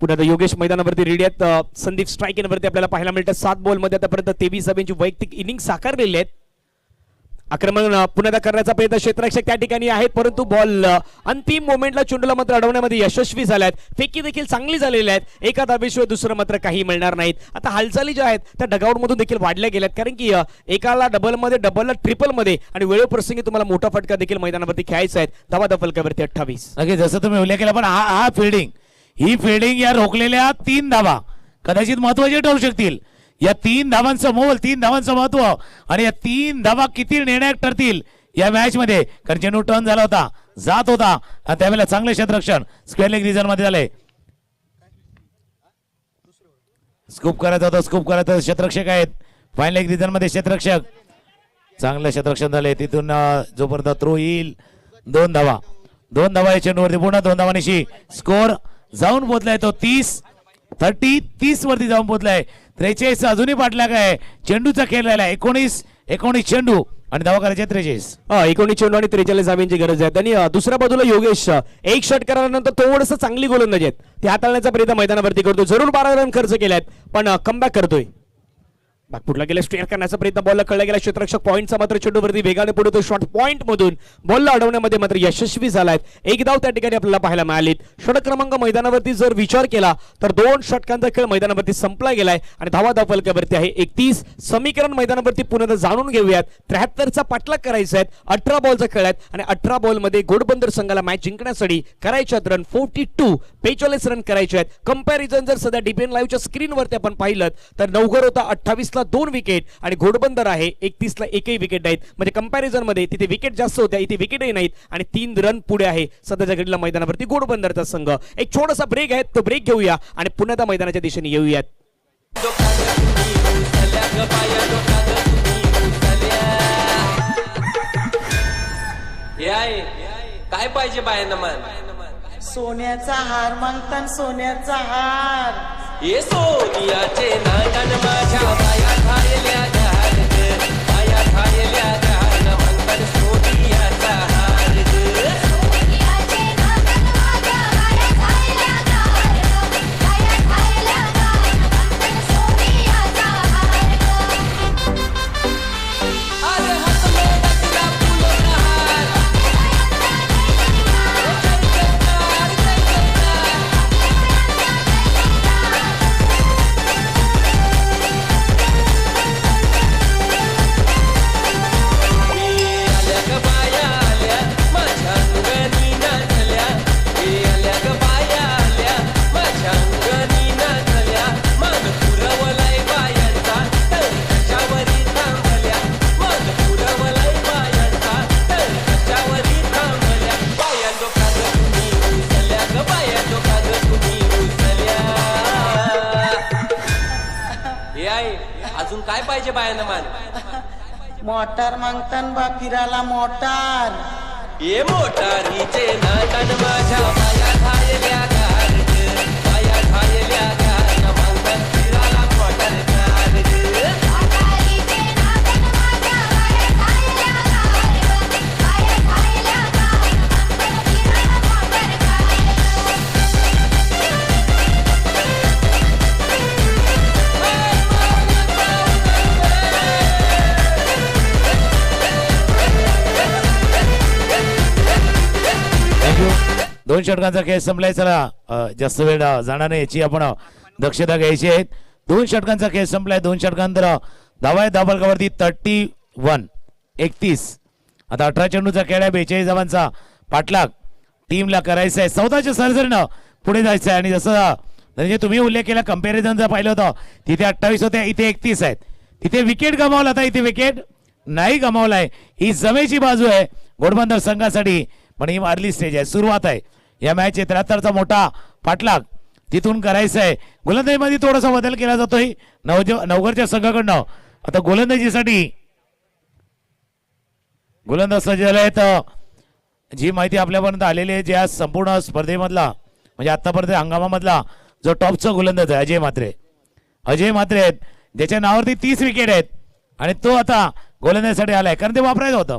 पुन्हा योगेश मैदानावरती रेडी आहेत. संदीप स्ट्राईक वरती आपल्याला पाहायला मिळतं. 7 बॉल मध्ये आतापर्यंत 23 धाब्यांची वैयक्तिक इनिंग साकारलेली आहेत. आक्रमण पुन्हा करण्याचा प्रयत्न क्षेत्ररक्षक त्या ठिकाणी आहेत, परंतु बॉल अंतिम मोमेंटला चेंडूला मात्र अडवण्यामध्ये यशस्वी झाल्यात. फेकी देखील चांगली झालेली आहेत. एका धाबेशिवाय दुसरं मात्र काही मिळणार नाहीत. आता हालचाली ज्या आहेत त्या डगआउट मधून देखील वाढल्या गेल्यात, कारण की एकाला डबलला ट्रिपलमध्ये आणि वेळोप्रसंगी तुम्हाला मोठा फटका देखील मैदानावरती खेळायचा आहे. धावा फलकावरती 28. जसं तुम्ही उल्लेख केला, पण हा ही फिल्डिंग या रोखलेल्या 3 धावा कदाचित महत्वाचे ठरू शकतील. या 3 धावांचं मोल, 3 धावांचं महत्व आणि या 3 धावा किती निर्णायक ठरतील या मॅच मध्ये. कारण चेंडू टर्न झाला होता, जात होता आणि त्यावेळेला चांगले क्षेत्ररक्षण स्क्वेअर लेग रिजन मध्ये झाले. स्कूप करायचं होतं क्षेत्ररक्षक आहेत. फाईन लेग रिजन मध्ये क्षेत्ररक्षक चांगलं क्षेत्ररक्षण झाले. तिथून जोपर्यंत थ्रो येईल 2 धावा या चेंडूवरती पूर्ण 2 धावांशी स्कोर जाऊन पोहोचलाय तो 30 वरती जाऊन पोहोचलाय. 43 अजूनही पाठला काय चेंडूचा खेळ राहिला. 19 चेंडू आणि धावा करायचे 43. 19 चेंडू आणि 43 धाव्यांची गरज आहे. आणि दुसऱ्या बाजूला योगेश एक षटकारानंतर थोडंसं चांगली गोलंदाजी आहेत ते हाताळण्याचा प्रयत्न मैदानावरती करतोय. जरूर 12 रन खर्च केल्यात पण कमबॅक करतोय. पुढला गेला स्टेअर करण्याचा प्रयत्न, बॉलला कळला गेला. क्षेत्ररक्षक पॉईंटचा मात्र चेंडूवरती वेगाने पुढे शॉर्ट पॉईंट मधून बॉलला अडवण्यामध्ये मात्र यशस्वी झालाय. एक धाव त्या ठिकाणी आपल्याला पाहायला मिळाली. षटक क्रमांक मैदानावरती जर विचार केला तर 2 षटकांचा खेळ मैदानावरती संपला गेलाय आणि धावा फलकावरती आहे 31. समीकरण मैदानावरती पुन्हा जाणून घेऊयात. 73चा पाठलाग करायचा आहे. 18 बॉलचा खेळ आहेत आणि 18 बॉल मध्ये घोडबंदर संघाला मॅच जिंकण्यासाठी करायचे आहेत रन 42 रन करायचे आहेत. कंपॅरिझन जर सध्या डीपीएन लाईव्हच्या स्क्रीनवरती आपण पाहिलं तर नवघर होता 28ला 2 विकेट आणि घोडबंदर आहे 31ला एकही विकेट नाहीत. म्हणजे कंपॅरिझन मध्ये तिथे विकेट जास्त होत्या, इथे विकेटही नाहीत आणि 3 रन पुढे आहे सध्याच्या घडीला मैदानावरती घोडबंदरचा संघ. एक छोटासा ब्रेक आहे, तो ब्रेक घेऊया आणि पुन्हा त्या मैदानाच्या दिशेने येऊयात. काय पाहिजे बायांना मान? सोन्याचा हार मागतान सोन्याचा हार. ये सोनियाचे नागन माझ्या बाया खायल्या घाल ग, बाया खायल्या घाल म्हणतात सोनियाचा हार ग. सोनियाचे नागन माझ्या बाया खायल्या घाल ग, बाया खायल्या घाल म्हणतात सोनियाचा हार ग. अरे हसलो नसला फुलोना हार, पाहिजे बायानं मान मोटार मागतान बा फिरायला मोटार ये मोटारीचे नाटन माझ्या बाया खायल्या गार ग, बाया खायल्या गार मागतान फिरायला मोटार कार ग. म्हातारीचे नातन माझ्या बाया खायल्या गार ग, बाया खायल्या गार अंतर फिरायला मोटर थँक्यू. 2 षटकांचा खेळ संपलाय. चला जास्त वेळ जाणार नाही याची आपण दक्षता घ्यायची आहे. 2 षटकांचा खेळ संपलाय. 2 षटकांतर धावा आहे धाबलकावरती 31-31. आता 18 चेंडूचा खेळ आहे. 42 धावांचा पाठलाग टीमला करायचा आहे. 14च्या सरसरीनं पुढे जायचं आहे. आणि जसं म्हणजे तुम्ही उल्लेख केला कंपॅरिझन जर पाहिलं होतं तिथे 28 होते, इथे 31 आहेत. तिथे विकेट गमावला होता, इथे विकेट नाही गमावलाय. ही जमेची बाजू आहे घोडबंदर संघासाठी. पण ही मारली स्टेज आहे, सुरुवात आहे या मॅच. 73चा मोठा पाठलाग तिथून करायचा आहे. गोलंदाजीमध्ये थोडासा बदल केला जातोय नवघरच्या संघाकडनं. आता गोलंदाजीसाठी गोलंदाज सज्ज झाले आहेत. जी माहिती आपल्यापर्यंत आलेली आहे, ज्या संपूर्ण स्पर्धेमधला म्हणजे आतापर्यंत हंगामामधला जो टॉपचा गोलंदाज आहे अजय म्हात्रे. अजय म्हात्रे आहेत ज्याच्या नावावरती 30 विकेट आहेत आणि तो आता गोलंदाजीसाठी आलाय. कारण ते वापरायचं होतं,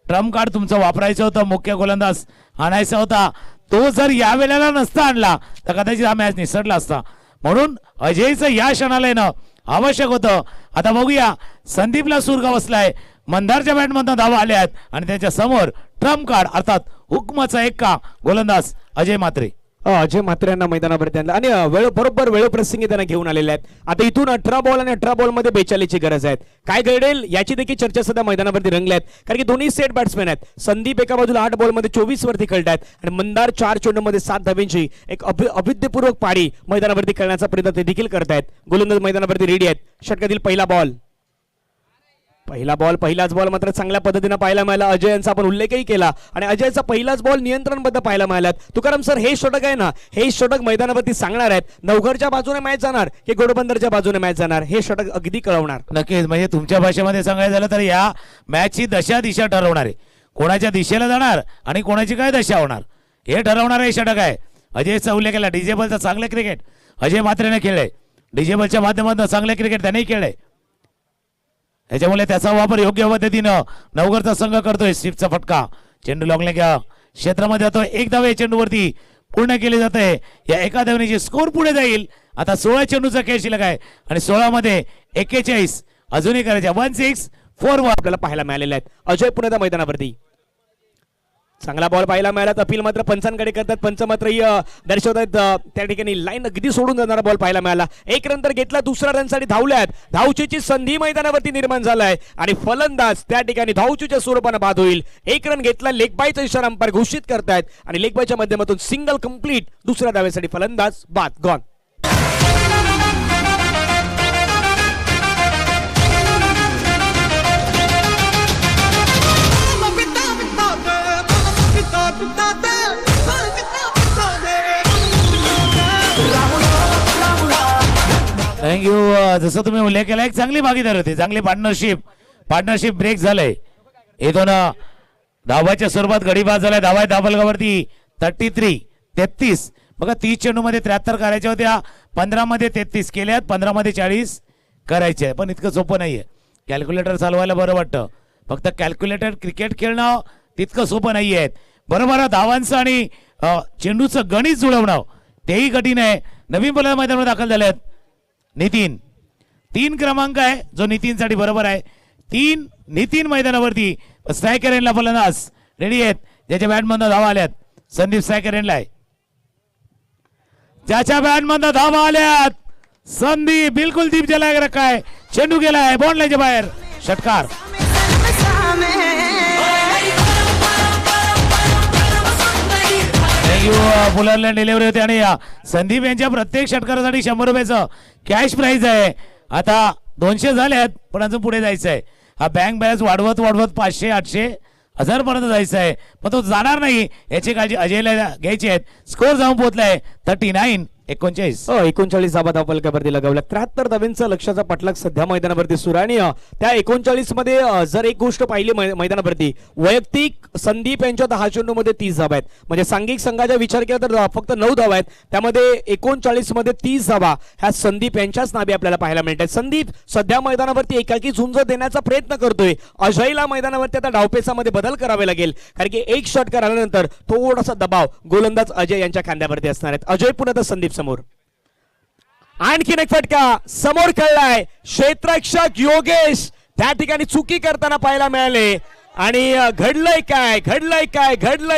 ट्रम्प कार्ड तुमचं वापरायचं होतं, मुख्य गोलंदाज आणायचा होता. तो जर या वेळेला नसता आणला तर कदाचित हा मॅच निसटला असता. म्हणून अजयचं या क्षणाला येणं आवश्यक होतं. आता बघूया, संदीपला सुरगा बसलाय. मंदारच्या बॅटमधून धावा आल्या आहेत आणि त्याच्या समोर ट्रम्प कार्ड अर्थात हुकमाचा एक्का गोलंदाज अजय म्हात्रे. अजय म्हात्रे यांना मैदानावरती आणलं आणि बरोबर वेळप्रसंगी त्यांना घेऊन आलेले आहेत. आता इथून 18 बॉल आणि 18 बॉल मध्ये 42ची गरज आहे. काय घडेल याची देखील चर्चा सध्या मैदानावरती रंगल्या आहेत. कारण की दोन्ही सेट बॅट्समॅन आहेत. संदीप एका बाजूला 8 बॉल मध्ये 24 वरती खेळत आहेत आणि मंदार 4 चेंडूमध्ये 7 धावांची एक अभिद्यपूर्वक पारी मैदानावरती खेळण्याचा प्रयत्न ते देखील करतायत. गोलंदाज मैदानावरती रेडी आहेत. षटकातील पहिला पहिलाच बॉल मात्र चांगल्या पद्धतीने पाहायला मिळाला. अजय यांचा आपण उल्लेखही केला आणि अजयचा पहिलाच बॉल नियंत्रणबद्ध पाहायला मिळाला. तुकाराम सर, हे षटक आहे ना, हे षटक मैदानावरती सांगणार आहेत नवघरच्या बाजूने मॅच जाणार की घोडबंदरच्या बाजूने मॅच जाणार, हे षटक अगदी कळवणार. नक्कीच. म्हणजे तुमच्या भाषेमध्ये सांगायचं झालं तर या मॅचची दिशा ठरवणार आहे. कोणाच्या दिशेला जाणार आणि कोणाची काय दशा होणार हे ठरवणार हे षटक आहे. अजयचा उल्लेख केला. डिजेबलचा चांगले क्रिकेट अजय म्हात्रेने खेळले. डिजेबलच्या माध्यमातून चांगले क्रिकेट त्यानेही खेळले. त्याच्यामुळे त्याचा वापर योग्य पद्धतीनं नवघरचा संघ करतोय. स्टिपचा फटका, चेंडू लॉंगलेग क्षेत्रामध्ये जातोय. एक धाव या चेंडूवरती पूर्ण केली जाते. या एका धावणीची स्कोर पुढे जाईल. आता 16 चेंडूचा खेळ शिल्लक आहे आणि 16 मध्ये 41 अजूनही करायच्या. 1-6-4 आपल्याला पाहायला मिळालेले आहेत. अजय पुन्हा मैदानावरती चांगला बॉल पाहायला मिळाला. अपील मात्र पंचांकडे करतात. पंच मात्र दर्शवतात त्या ठिकाणी लाईन अगदी सोडून जाणारा बॉल पाहायला मिळाला. 1 रन तर घेतला. दुसऱ्या रनसाठी धावल्यात. धावचीची संधी मैदानावरती निर्माण झालाय आणि फलंदाज त्या ठिकाणी धावचीच्या स्वरूपाने बाद होईल. 1 रन घेतला. लेग बायचा इशारा अंपायर घोषित करतायत आणि लेग बायच्या माध्यमातून सिंगल कंप्लीट. दुसऱ्या धावेसाठी फलंदाज बाद गॉन. थँक्यू. जसं तुम्ही उल्लेख केला, एक चांगली भागीदार होती, चांगली पार्टनरशिप ब्रेक झालंय. इथून धावाच्या स्वरूपात गडी बाद झालाय. धावा धाबलगावरती 33-33. बघा 30 चेंडूमध्ये 73 करायच्या होत्या. 15 मध्ये 33 केल्यात. 15 मध्ये 40 करायचे. पण इतकं सोपं नाहीये. कॅल्क्युलेटर चालवायला बरं वाटतं, फक्त कॅल्क्युलेटर क्रिकेट खेळणं तितकं सोपं नाहीये. बरोबर धावांचं आणि चेंडूचं गणित जुळवणं तेही कठीण आहे. नवीन बोलायला मैदानावर दाखल झाले आहेत नितीन. 3 क्रमांक आहे जो नितीनसाठी बरोबर आहे. 3 नितीन मैदानावरती. स्ट्रायकर एंडला फलंदाज रेडी आहेत. ज्याच्या बॅटमधून धावा आल्यात संदीप स्ट्रायकर एंडला आहे. ज्याच्या बॅटमधून धावा आल्यात संदीप. बिलकुल दीप जलाय रखाय. चेंडू गेलाय बॉल लाईनच्या बाहेर. षटकार. पुलरला डिलिव्हरी होते आणि संदीप यांच्या प्रत्येक षटकारासाठी 100 रुपयाचं कॅश प्राइज आहे. आता 200 झाले आहेत पण अजून पुढे जायचं आहे. हा बँक बॅलन्स वाढवत 500, 800, 1000 पर्यंत जायचं आहे. पण तो जाणार नाही याची काळजी अजयला घ्यायची आहे. स्कोर जाऊन पोहोचलाय 39 39. 39 धावा धावफलकावरती लगावल्या. 73 धावांचा लक्षाचा पाठलाग सध्या मैदानावरती सुरू आहे. आणि त्या 39 मध्ये जर एक गोष्ट पाहिली मैदानावरती, वैयक्तिक संदीप यांच्या 10 चेंडूमध्ये 30 धावा आहेत. म्हणजे सांघिक संघाचा विचार केला तर फक्त 9 धावा आहेत. त्यामध्ये 39 मध्ये 30 धावा ह्या संदीप यांच्याच नावे आपल्याला पाहायला मिळतात. संदीप सध्या मैदानावरती एकाकी झुंज देण्याचा प्रयत्न करतोय. अजयला मैदानावरती आता डावपेचामध्ये बदल करावे लागेल, कारण की एक षटकार आल्यानंतर थोडासा दबाव गोलंदाज अजय यांच्या खांद्यावरती असणार आहेत. अजय पुन्हा तर संदीप समोर. आणखीन एक फटका समोर खेळलाय क्षेत्ररक्षक योगेश, त्या ठिकाणी चुकी करताना पाहायला मिळाले. आणि घडलंय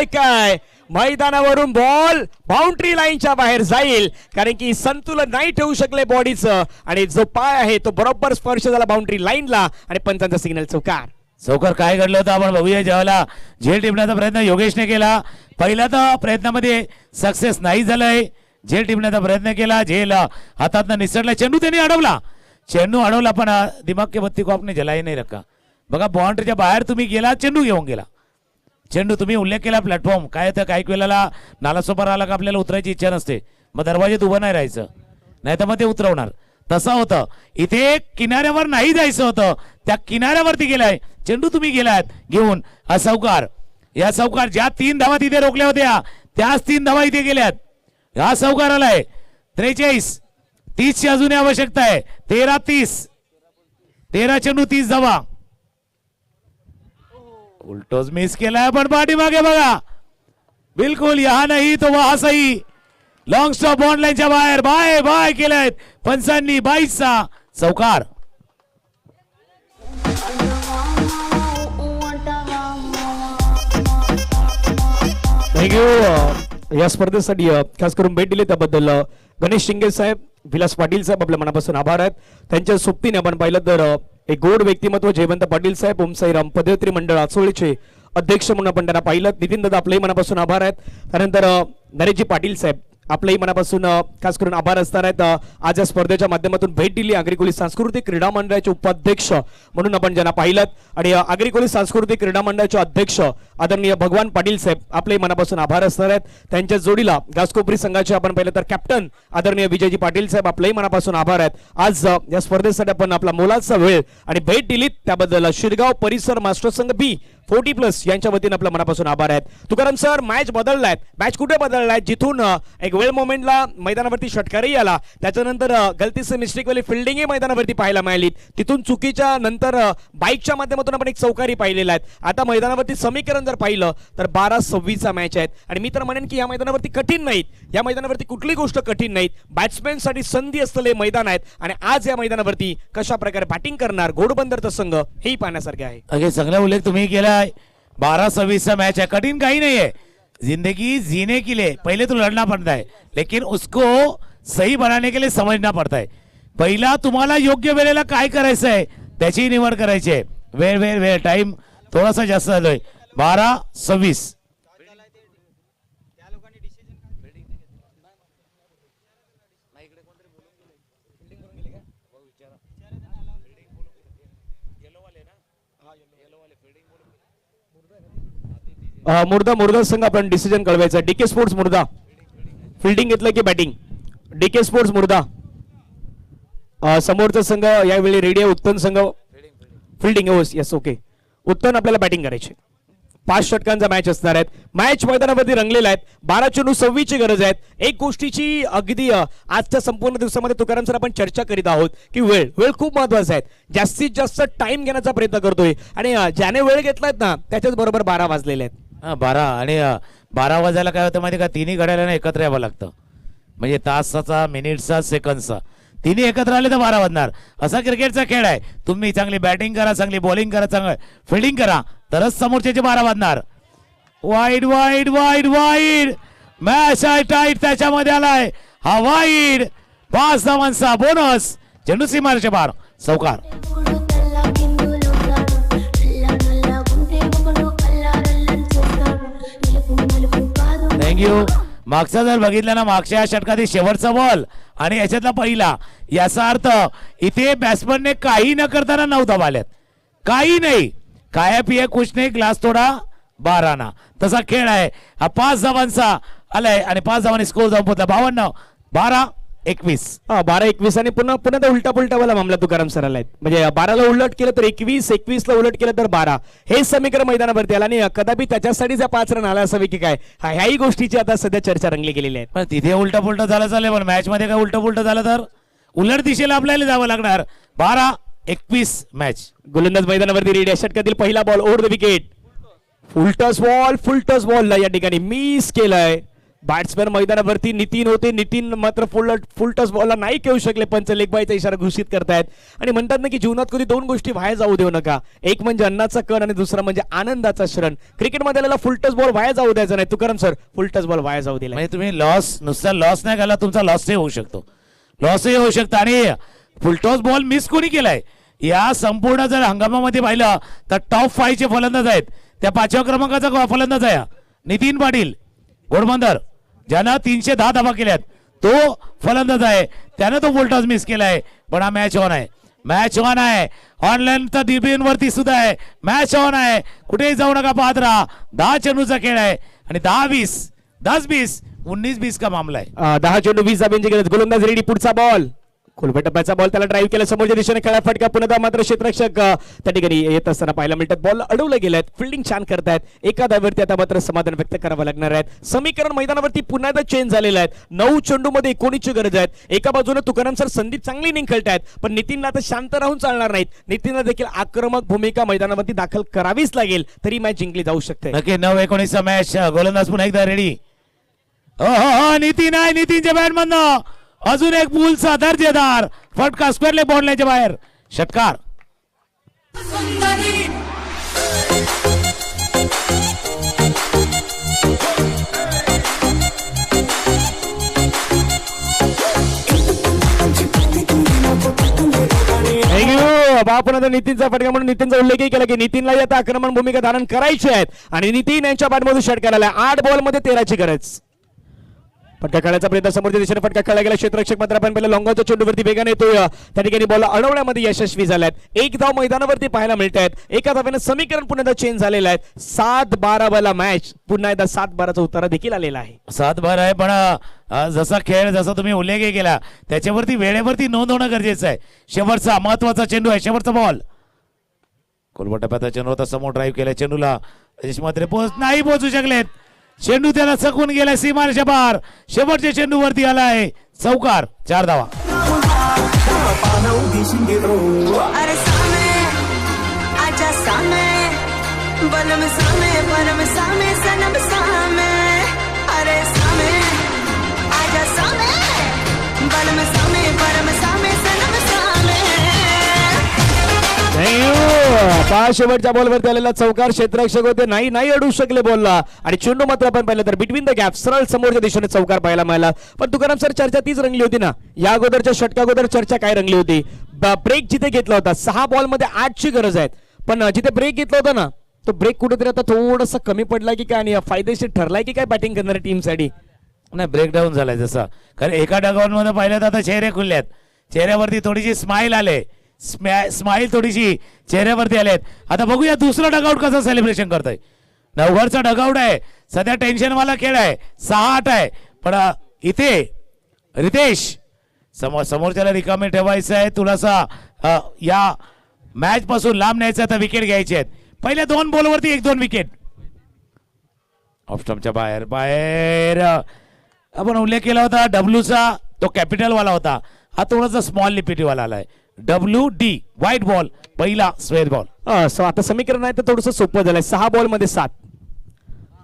काय मैदानावरून बॉल बाउंड्री लाईनच्या बाहेर जाईल, कारण की संतुलन नाही ठेवू शकले बॉडीचं, आणि जो पाय आहे तो बरोबर स्पर्श झाला बाउंड्री लाईनला, आणि पंचांचा सिग्नल चौकार. चौकार काय घडलं होतं आपण बघूया. ज्यावेळेला झेल टिपण्याचा प्रयत्न योगेशने केला, पहिल्या तर प्रयत्नामध्ये सक्सेस नाही झालंय. झेल टिपण्याचा प्रयत्न केला, झेल हातातनं निसटला, चेंडू त्यांनी अडवला, पण दिमाग के बत्ती को आपने जलाई नाही रखा. बघा बाउंड्रीच्या बाहेर तुम्ही गेला, चेंडू घेऊन गेला. चेंडू तुम्ही उल्लेख केला प्लॅटफॉर्म काय होतं, काही वेळेला नालासोपार आला का आपल्याला उतरायची इच्छा नसते, मग दरवाजेत उभं नाही राहायचं, नाही तर मग ते उतरवणार. तसं होतं इथे, किनाऱ्यावर नाही जायचं होतं, त्या किनाऱ्यावरती गेलाय चेंडू, तुम्ही गेलात घेऊन. हा चौकार, या चौकार ज्या 3 धावा तिथे रोखल्या होत्या त्याच 3 धावा इथे गेल्यात. हा चौकार आलाय. 43, 30 ची अजून आवश्यकता आहे. 13 चेंडू 30 धावा. उलटोच मिस केलाय, पण पाठीमागे बघा, बिलकुल यहा नाही तो वहा सही. लॉंग स्टॉप बॉन्ड लाईनच्या बाहेर बाय केलायत पंचांनी. 22चा चौकार. थँक्यू. या स्पर्धेसाठी खास करून भेट दिली त्याबद्दल गणेश शिंगे साहेब, विलास पाटील साहेब आपल्या मनापासून आभार आहेत. त्यांच्या सोबतीने आपण पाहिलं तर एक गोड व्यक्तिमत्व जयवंत पाटील साहेब, ओमसाईराम पदयात्री मंडळ आचोळीचे अध्यक्ष म्हणून आपण त्यांना पाहिलं. नितीन दादा आपल्याही मनापासून आभार आहेत. त्यानंतर नरेशजी पाटील साहेब आपल्याही मनापासून खास करून आभार असणार आहेत. आज या स्पर्धेच्या माध्यमातून भेट दिली. आगरी सांस्कृतिक क्रीडा मंडळाचे उपाध्यक्ष म्हणून आपण ज्यांना पाहिलं, आणि आगरी सांस्कृतिक क्रीडा मंडळाचे अध्यक्ष आदरणीय भगवान पाटील साहेब आपल्याही मनापासून आभार असणार आहेत. त्यांच्या जोडीला घासकोपरी संघाचे आपण पाहिलं तर कॅप्टन आदरणीय विजयजी पाटील साहेब आपल्याही मनापासून आभार आहेत. आज या स्पर्धेसाठी आपण आपला मोलाचा वेळ आणि भेट दिलीत त्याबद्दल शिरगाव परिसर मास्टर संघ बी 40+ यांच्या वतीने आपल्या मनापासून आभार आहेत. तुकाराम सर, मॅच बदललाय. मॅच कुठे बदललाय? जिथून एक वेळ मोमेंटला मैदानावरती षटकारही आला, त्याच्यानंतर गलतीचे मिस्टेक वाली फिल्डिंगही मैदानावरती पाहायला मिळाली, तिथून चुकीच्या नंतर बाईकच्या माध्यमातून आपण एक चौकारी पाहिलेला आहे. आता मैदानावरती समीकरण जर पाहिलं तर 12-26 मॅच आहेत. आणि मी तर म्हणेन की या मैदानावरती कठीण नाहीत, या मैदानावरती कुठली गोष्ट कठीण नाहीत. बॅट्समॅन साठी संधी असलेले मैदान आहेत. आणि आज या मैदानावरती कशा प्रकारे बॅटिंग करणार घोडबंदरचा संघ हेही पाहण्यासारखे आहे. अगे चांगला उल्लेख तुम्ही केला. 12-26 मैच है, कठिन कहीं नहीं है. जिंदगी जीने के लिए पहले तो लड़ना पड़ता है, लेकिन उसको सही बनाने के लिए समझना पड़ता है. पहिला तुम्हाला योग्य वेळेला काय करायचं आहे त्याची निवड करायची आहे. वेळ टाइम थोडासा जास्त झालोय. 12-26. मुर्दा संघ आपण डिसिजन कळवायचा. डीके स्पोर्ट्स मुर्दा फिल्डिंग घेतलं की बॅटिंग? डीके स्पोर्ट्स मुर्दा. समोरचा संघ यावेळी रेडी आहे. उत्तम संघ फिल्डिंग. Yes okay. उत्तम आपल्याला बॅटिंग करायची. 5 षटकांचा मॅच असणार आहेत. मॅच मैदानावरती रंगलेला आहेत. 12 चेंडू 26 ची गरज आहे. एक गोष्टीची अगदी आजच्या संपूर्ण दिवसामध्ये तुकाराम सर आपण चर्चा करीत आहोत की वेळ खूप महत्वाचा आहे. जास्तीत जास्त टाइम घेण्याचा प्रयत्न करतोय, आणि ज्याने वेळ घेतलाय ना त्याच्याच बरोबर 12 वाजलेले आहेत. 12 आणि 12 वाजायला काय होतं माहिती का, तिन्ही घड्याळांना एकत्र यावं लागतं. म्हणजे तासाचा, मिनिटचा, सेकंदचा तिन्ही एकत्र आले तर 12 वाजणार. असा क्रिकेटचा खेळ आहे. तुम्ही चांगली बॅटिंग करा, चांगली बॉलिंग करा, चांगलं फिल्डिंग करा, तरच समोरच्याचे 12 वाजणार. वाईड मॅच आहे टाईट, त्याच्यामध्ये आलाय हा वाईड. 5 धावांचा बोनस. चेंडू सीमारेषे पार. चौकार. थँक्यू. मागचा जर बघितलं ना, मागच्या षटकातील शेवटचा बॉल आणि याच्यातला पहिला, याचा अर्थ इथे बॅट्समनने काही न करताना 9 धावा आल्यात. काही नाही, काय पिये कुछ नाही, ग्लास थोडा 12 तसा खेळ आहे. हा 5 धावांचा आलाय आणि 5 धावांनी स्कोर जाऊन पोहोचला. 12-21. 12-21 आणि पुन्हा पुन्हा उलटा पुलटावाला मामला तुकाराम सर आलाय. म्हणजे 12ला उलट केलं तर 21, 21ला उलट केलं तर 12. हे समीकरण मैदानावरती आलं आणि कदापि त्याच्यासाठीच 5 रन आला असावे की काय, ह्याही गोष्टीची आता सध्या चर्चा रंगली गेलेली आहे. पण तिथे उलटा पुलटा झालं चालेल, पण मॅच मध्ये काय उलटा पुलटा झालं तर उलट दिशेला आपल्याला जावं लागणार. 12-21 मॅच. गोलंदाज मैदानावरती रेडी आहे. षटकातील पहिला बॉल ओव्हर द विकेट. फुल टस बॉलला या ठिकाणी मिस केलाय. बॅट्समॅन मैदानावरती नितीन होते. नितीन मात्र फुल टस बॉलला नाही खेळू शकले. पंच लेग बायचा इशारा घोषित करतायत आणि म्हणतात ना की जीवनात कधी 2 गोष्टी वाया जाऊ देऊ नका. एक म्हणजे अन्नाचा कण आणि दुसरा म्हणजे आनंदाचा क्षण. क्रिकेटमध्ये फुल टस बॉल वाया जाऊ द्यायचा नाही. तुकाराम सर फुल टस बॉल वाया जाऊ दिला. म्हणजे तुम्ही नुसता लॉस नाही घाला, तुमचा लॉसही होऊ शकतो. लॉसही होऊ शकतो. आणि फुलटॉस बॉल मिस कोणी केलाय या संपूर्ण जर हंगामामध्ये पाहिलं तर टॉप 5 चे फलंदाज आहेत. त्या 5व्या क्रमांकाचा फलंदाज आहे नितीन पाटील घोडबंदर, ज्यानं 310 धावा केल्यात. तो फलंदाज आहे, त्यानं तो फुलटॉस मिस केलाय. पण हा मॅच ऑन आहे. मॅच ऑन आहे. ऑनलाईन तर DBN वरती सुद्धा आहे. मॅच ऑन आहे. कुठेही जाऊ नका, पाहत राहा. 10 चेंडूचा खेळ आहे आणि 10-20, 10-20, 19-20 का मामला आहे. 10 चेंडू 20 धाब्यांची गरज. गोलंदाज रेडी. पुढचा बॉल खोलव्या टप्प्याचा बॉल, त्याला ड्राईव्ह केला. समोरच्या दिशेने खेळा फटका. पुन्हा मात्र क्षेत्ररक्षक त्या ठिकाणी येत असताना पाहायला मिळतात. बॉल अडवले गेलेत. फिल्डिंग छान करतायत. एका धावेवरती आता मात्र समाधान व्यक्त करावं लागणार आहेत. समीकरण मैदानावरती पुन्हा एकदा चेंज झालेलं आहे. 9 चेंडू मध्ये 19ची गरज आहे. एका बाजूने तुकाराम सर संदीप चांगली इनिंग खेळतायत, पण नितीनला आता शांत राहून चालणार नाहीत. नितीनला देखील आक्रमक भूमिका मैदानावरती दाखल करावीच लागेल, तरी मॅच जिंकली जाऊ शकते. नक्की 9-19 मॅच. गोलंदाज पुन्हा एकदा रेडी. हो नितीन आहे. नितीनच्या बॅट मधनं अजून एक पूलचा दर्जेदार फटका स्क्वेअरले बॉलच्या बाहेर. षटकार. आपण आता नितीनचा फटका म्हणून नितीनचा उल्लेखही केला की नितीनला आता आक्रमण भूमिका धारण करायची आहेत आणि नितीन यांच्या बॅटमधून षटकार आला. 8 बॉलमध्ये 13ची गरज. फटका खेळायचा प्रयत्न. समोरच्या दिशेने फटका खेळला गेला. क्षेत्ररक्षक मात्र आपण पहिल्या लॉंगॉच्या चेंडूवरती वेगाने येतोय. त्या ठिकाणी बॉल अडवण्यामध्ये यशस्वी झाल्यात. 1 धाव मैदानावरती पाहायला मिळत आहेत. एका धाव्याने समीकरण पुन्हा चेंज झालेलं आहे. 7-12 वाला मॅच. पुन्हा एकदा 7-12चा उतारा देखील आलेला आहे. 7-12 आहे, पण जसा खेळ जसा तुम्ही उल्लेख केला त्याच्यावरती वेळेवरती नोंद होणं गरजेचं आहे. शेवटचा महत्वाचा चेंडू आहे. शेवटचा बॉल. कोलबा टप्प्याचा चेंडू होता. समोर ड्राईव्ह केला. चेंडूला मात्र नाही पोहोचू शकलेत. चेंडू त्याला चकून गेला सीमारेषा पार. शेवटच्या चेंडू वरती आलाय. चौकार. 4 धावा. अरे सामे आजा सामे बनम सामे परम सामे सनम सामे. अरे सामे आजा सामे बनम सामे परम सामे सनम सामे. शेवटच्या बॉलवरती आलेला चौकार. क्षेत्ररक्षक होते, नाही अडवू शकले बॉलला आणि चेंडू मात्र आपण पाहिलं तर बिटवीन द गॅप सरळ समोरच्या दिशेने चौकार पाहायला मिळाला. पण तुकाराम सर चर्चा तीच रंगली होती ना. या अगोदरच्या षटका अगोदर चर्चा काय रंगली होती. ब्रेक जिथे घेतला होता 6 बॉलमध्ये 8ची गरज आहे, पण जिथे ब्रेक घेतला होता ना तो ब्रेक कुठेतरी आता थोडासा कमी पडला की काय आणि फायदेशीर ठरलाय की काय बॅटिंग करणाऱ्या टीमसाठी. नाही, ब्रेकडाऊन झालाय जसा. कारण एका डगआउटमध्ये पाहिलं तर आता चेहरे खुललेत. चेहऱ्यावरती थोडीशी स्माइल आले. स्माइल थोडीशी चेहऱ्यावरती आलेत. आता बघूया दुसरा डगआउट कसं सेलिब्रेशन करतोय. नवघरचा डगआउट आहे सध्या. टेन्शनवाला खेळ आहे. 6-8 आहे, पण इथे रितेश समोरच्याला रिकामे ठेवायचं आहे. तुलासा या मॅच पासून लांब न्यायचं. आता विकेट घ्यायचे आहेत. पहिल्या 2 बॉलवरती 1-2 विकेट. ऑफ स्टंपच्या बाहेर आपण उल्लेख केला होता डब्ल्यूचा. तो कॅपिटल वाला होता. हा थोडासा स्मॉल लिपिटी वाला आलाय. WD white ball. पहिला स्वेत बॉल. आता समीकरण आहे तर थोडंसं सोपं झालंय. 6 बॉलमध्ये 7.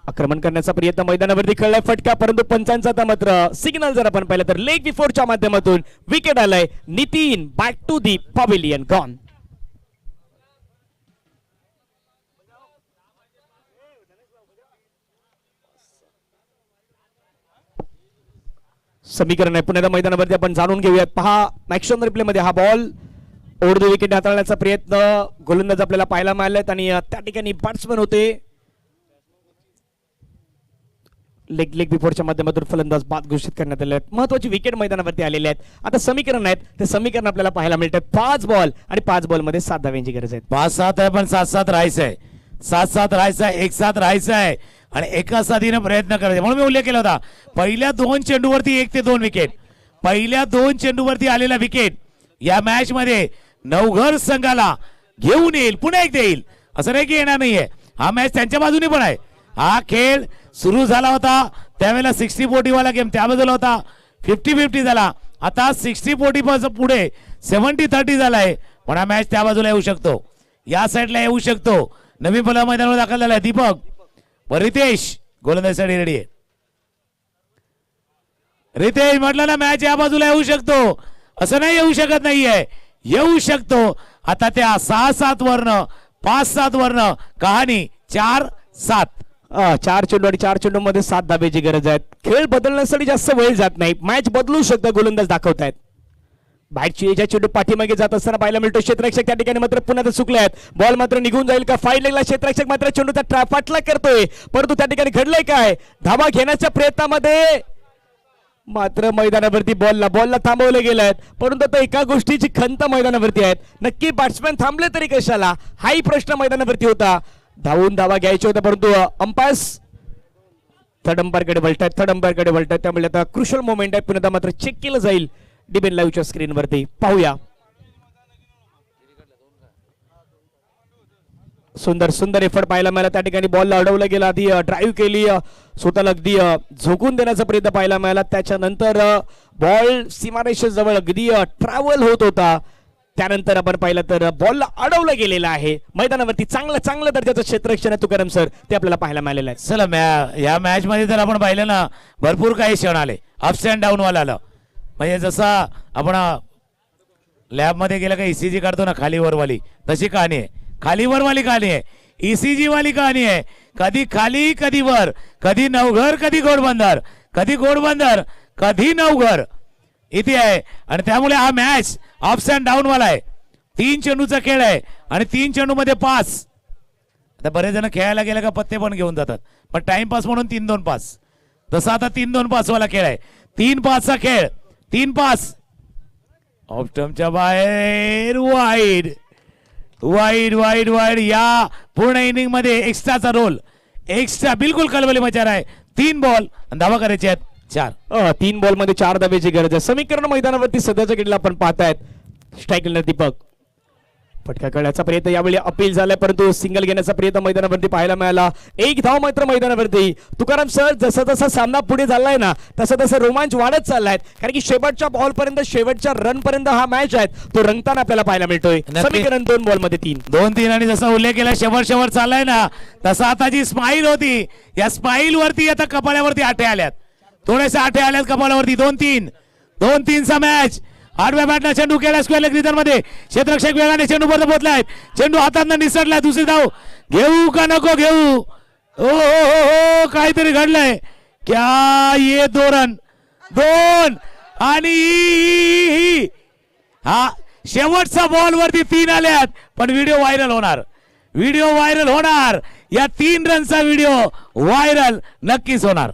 आक्रमण करण्याचा प्रयत्न मैदानावरती खेळलाय फटका, परंतु पंचांचा आता मात्र सिग्नल जर आपण पाहिलं तर लेग बिफोरच्या माध्यमातून विकेट आलाय. Nitin back to the pavilion gone. समीकरण आहे पुन्हा मैदानावरती आपण जाणून घेऊयात. पहा मॅक्शन रिप्ले मध्ये हा बॉल ओव्हर द विकेट हाताळण्याचा प्रयत्न गोलंदाज आपल्याला पाहायला मिळालेत आणि त्या ठिकाणी बॅट्समन होते. लेग बिफोरच्या माध्यमातून फलंदाज बाद घोषित करण्यात आले आहेत. महत्वाची विकेट मैदानावरती आलेले आहेत. आता समीकरण आहेत ते समीकरण आपल्याला पाहायला मिळतात. 5 बॉल आणि 5 बॉलमध्ये 7 धाव्यांची गरज आहे. 5-7 आहे, पण 7-7 राहायचं आहे. 7-7 राहायचं आहे. 1-7 राहायचं आहे आणि एका साथीने प्रयत्न करायचे. म्हणून मी उल्लेख केला होता पहिल्या 2 चेंडूवरती 1 ते 2 विकेट. पहिल्या 2 चेंडूवरती आलेला विकेट या मॅच मध्ये नवघर संघाला घेऊन येईल, पुन्हा एकदा येईल असं नाही की येणार नाहीये. हा मॅच त्यांच्या बाजूने पण आहे. हा खेळ सुरू झाला होता त्यावेळेला 60-40 वाला गेम त्या बाजूला होता, 50-50 झाला. आता 60-40 पासून पुढे 70-30 झालाय. पण हा मॅच त्या बाजूला येऊ शकतो, या साईडला येऊ शकतो. नवीन फलक मैदानावर दाखल झालाय दीपक रितेश गोलंदाजीसाठी रेडी आहे. रितेश म्हटलं ना मॅच या बाजूला येऊ शकतो, असं नाही येऊ शकत नाहीये, येऊ शकतो. आता त्या 6-7 वरनं 5-7 वरनं कहाणी 4-7. 4 चेंडू आणि 4 चेंडू मध्ये 7 धाब्याची गरज आहे. खेळ बदलण्यासाठी जास्त वेळ जात नाही, मॅच बदलू शकतं गोलंदाज दाखवतायत. बाहेरची चेंडू पाठीमागे जात असताना पाहायला मिळतो. क्षेत्ररक्षक त्या ठिकाणी मात्र पुन्हा चुकले आहेत. बॉल मात्र निघून जाईल का? फाईड लेगला क्षेत्ररक्षक मात्र चेंडूचा पाठला करतोय, परंतु त्या ठिकाणी घडलंय काय? धावा घेण्याच्या प्रयत्नामध्ये मात्र मैदानावरती बॉलला थांबवलं गेलंय. परंतु आता एका गोष्टीची खंत मैदानावरती आहेत, नक्की बॅट्समॅन थांबले तरी कशाला, हाही प्रश्न मैदानावरती होता. धावून धावा घ्यायच्या होत्या, परंतु अंपायर्स थर्ड अंपायरकडे वळतायत. त्यामुळे आता क्रुशल मोमेंट आहे, पुन्हा मात्र चेक केलं जाईल डीबीएन लाईव्हच्या स्क्रीनवरती. पाहूया. सुंदर एफर्ट पाहायला मिळाला. त्या ठिकाणी बॉलला अडवलं गेलं, आधी ड्राईव्ह केली, स्वतःला अगदी झोकून देण्याचा प्रयत्न पाहायला मिळाला. त्याच्यानंतर बॉल सीमारेषेजवळ अगदी ट्रॅव्हल होत होता. त्यानंतर आपण पाहिलं तर बॉलला अडवलं गेलेलं आहे. मैदानावरती चांगलं दर्जाचं क्षेत्ररक्षण आहे तुकाराम सर, ते आपल्याला पाहायला मिळालेलं आहे. चला या मॅच मध्ये जर आपण पाहिलं ना भरपूर काही क्षण आले, अप्स अँड डाऊन वाला आलं. म्हणजे जसा आपण लॅब मध्ये गेला का ECG काढतो ना खाली वरवाली, तशी कहाणी आहे. खाली वरवाली कहाणी आहे, ECG वाली कहाणी आहे. कधी खाली कधी वर, कधी नवघर कधी घोडबंदर, कधी घोडबंदर कधी नवघर इथे आहे. आणि त्यामुळे हा मॅच अप्स अँड डाऊन वाला आहे. 3 चेंडूचा खेळ आहे आणि 3 चेंडू मध्ये 5. आता बरेच जण खेळायला गेले का पत्ते पण घेऊन जातात, पण टाइमपास म्हणून 3-2-5. तसा आता 3-2-5 वाला खेळ आहे. 3-5चा खेळ, 3-5 ऑफ स्टंपच्या बाहेर वाईड. या पूर्ण इनिंग मध्ये एक्स्ट्राचा रोल, एक्स्ट्रा बिलकुल कलबली मचार आहे. 3 बॉल धावा करायचे आहेत 4. 3 बॉल मध्ये 4 धाब्याची गरज आहे. समीकरण मैदानावरती सध्याच्या घडीला आपण पाहतायत. स्ट्राईक दीपक फटका करण्याचा प्रयत्न यावेळी अपील झालाय, परंतु सिंगल घेण्याचा प्रयत्न मैदानावरती पाहायला मिळाला. 1 धाव मात्र मैदानावरती. तुकाराम सर, जसा सामना पुढे झालाय ना तसा रोमांच वाढत चाललाय, कारण की शेवटच्या बॉल पर्यंत, शेवटच्या रन पर्यंत हा मॅच आहे तो रंगताना आपल्याला पाहायला मिळतोय. समीकरण 2 बॉल मध्ये 3 आणि जसा उल्लेख केला शेवट चाललाय ना, तसा आता जी स्माईल होती, या स्माईल वरती आता कपाळावरती आठे आल्यात, थोडेसे आठे आल्यात कपाळावरती. 2-3 मॅच. 8व्या बॅटला चेंडू केला स्क्वेअर लेग रिजन मध्ये. क्षेत्ररक्षक वेगाने चेंडू पर्यंत पोहोचलाय, चेंडू हातातनं निसटलाय. दुसरी धाव घेऊ का नको घेऊ? ओ काहीतरी घडलंय. क्या ये 2 रन 2 आणि हा शेवटचा बॉल वरती 3 आल्यात, पण व्हिडिओ व्हायरल होणार. या 3 रनचा व्हिडिओ व्हायरल नक्कीच होणार.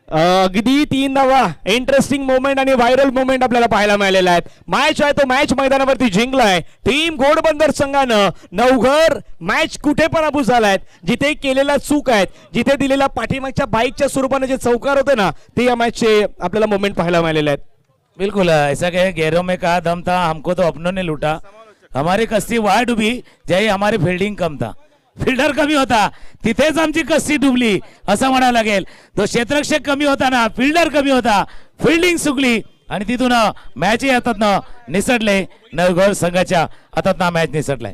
अगदी 3 धावा. इंटरेस्टिंग मोमेंट आणि व्हायरल मोमेंट आपल्याला पाहायला मिळालेला आहे. मॅच आहे तो मॅच मैदानावरती जिंकलाय टीम घोडबंदर संघानं. नवघर मॅच कुठे पण अबू झालाय, जिथे केलेला चूक आहेत, जिथे दिलेला पाठीमागच्या बाईकच्या स्वरूपाने जे चौकार होते ना, ते या मॅचचे आपल्याला मोमेंट पाहायला मिळालेले आहेत. बिल्कुल ऐसा कहे, गैरों में कहा दम था, हमको तो अपनों ने लूटा. हमारी कस्ती वाय डुबी जय हमारी फील्डिंग कम था, फिल्डर कमी होता तिथेच आमची कस्ती डुबली असं म्हणावं लागेल. तो क्षेत्ररक्षक कमी होता ना, फिल्डर कमी होता, फिल्डिंग चुकली आणि तिथून मॅच हातातनं निसटले. नवघर संघाच्या हातातनं मॅच निसटलाय.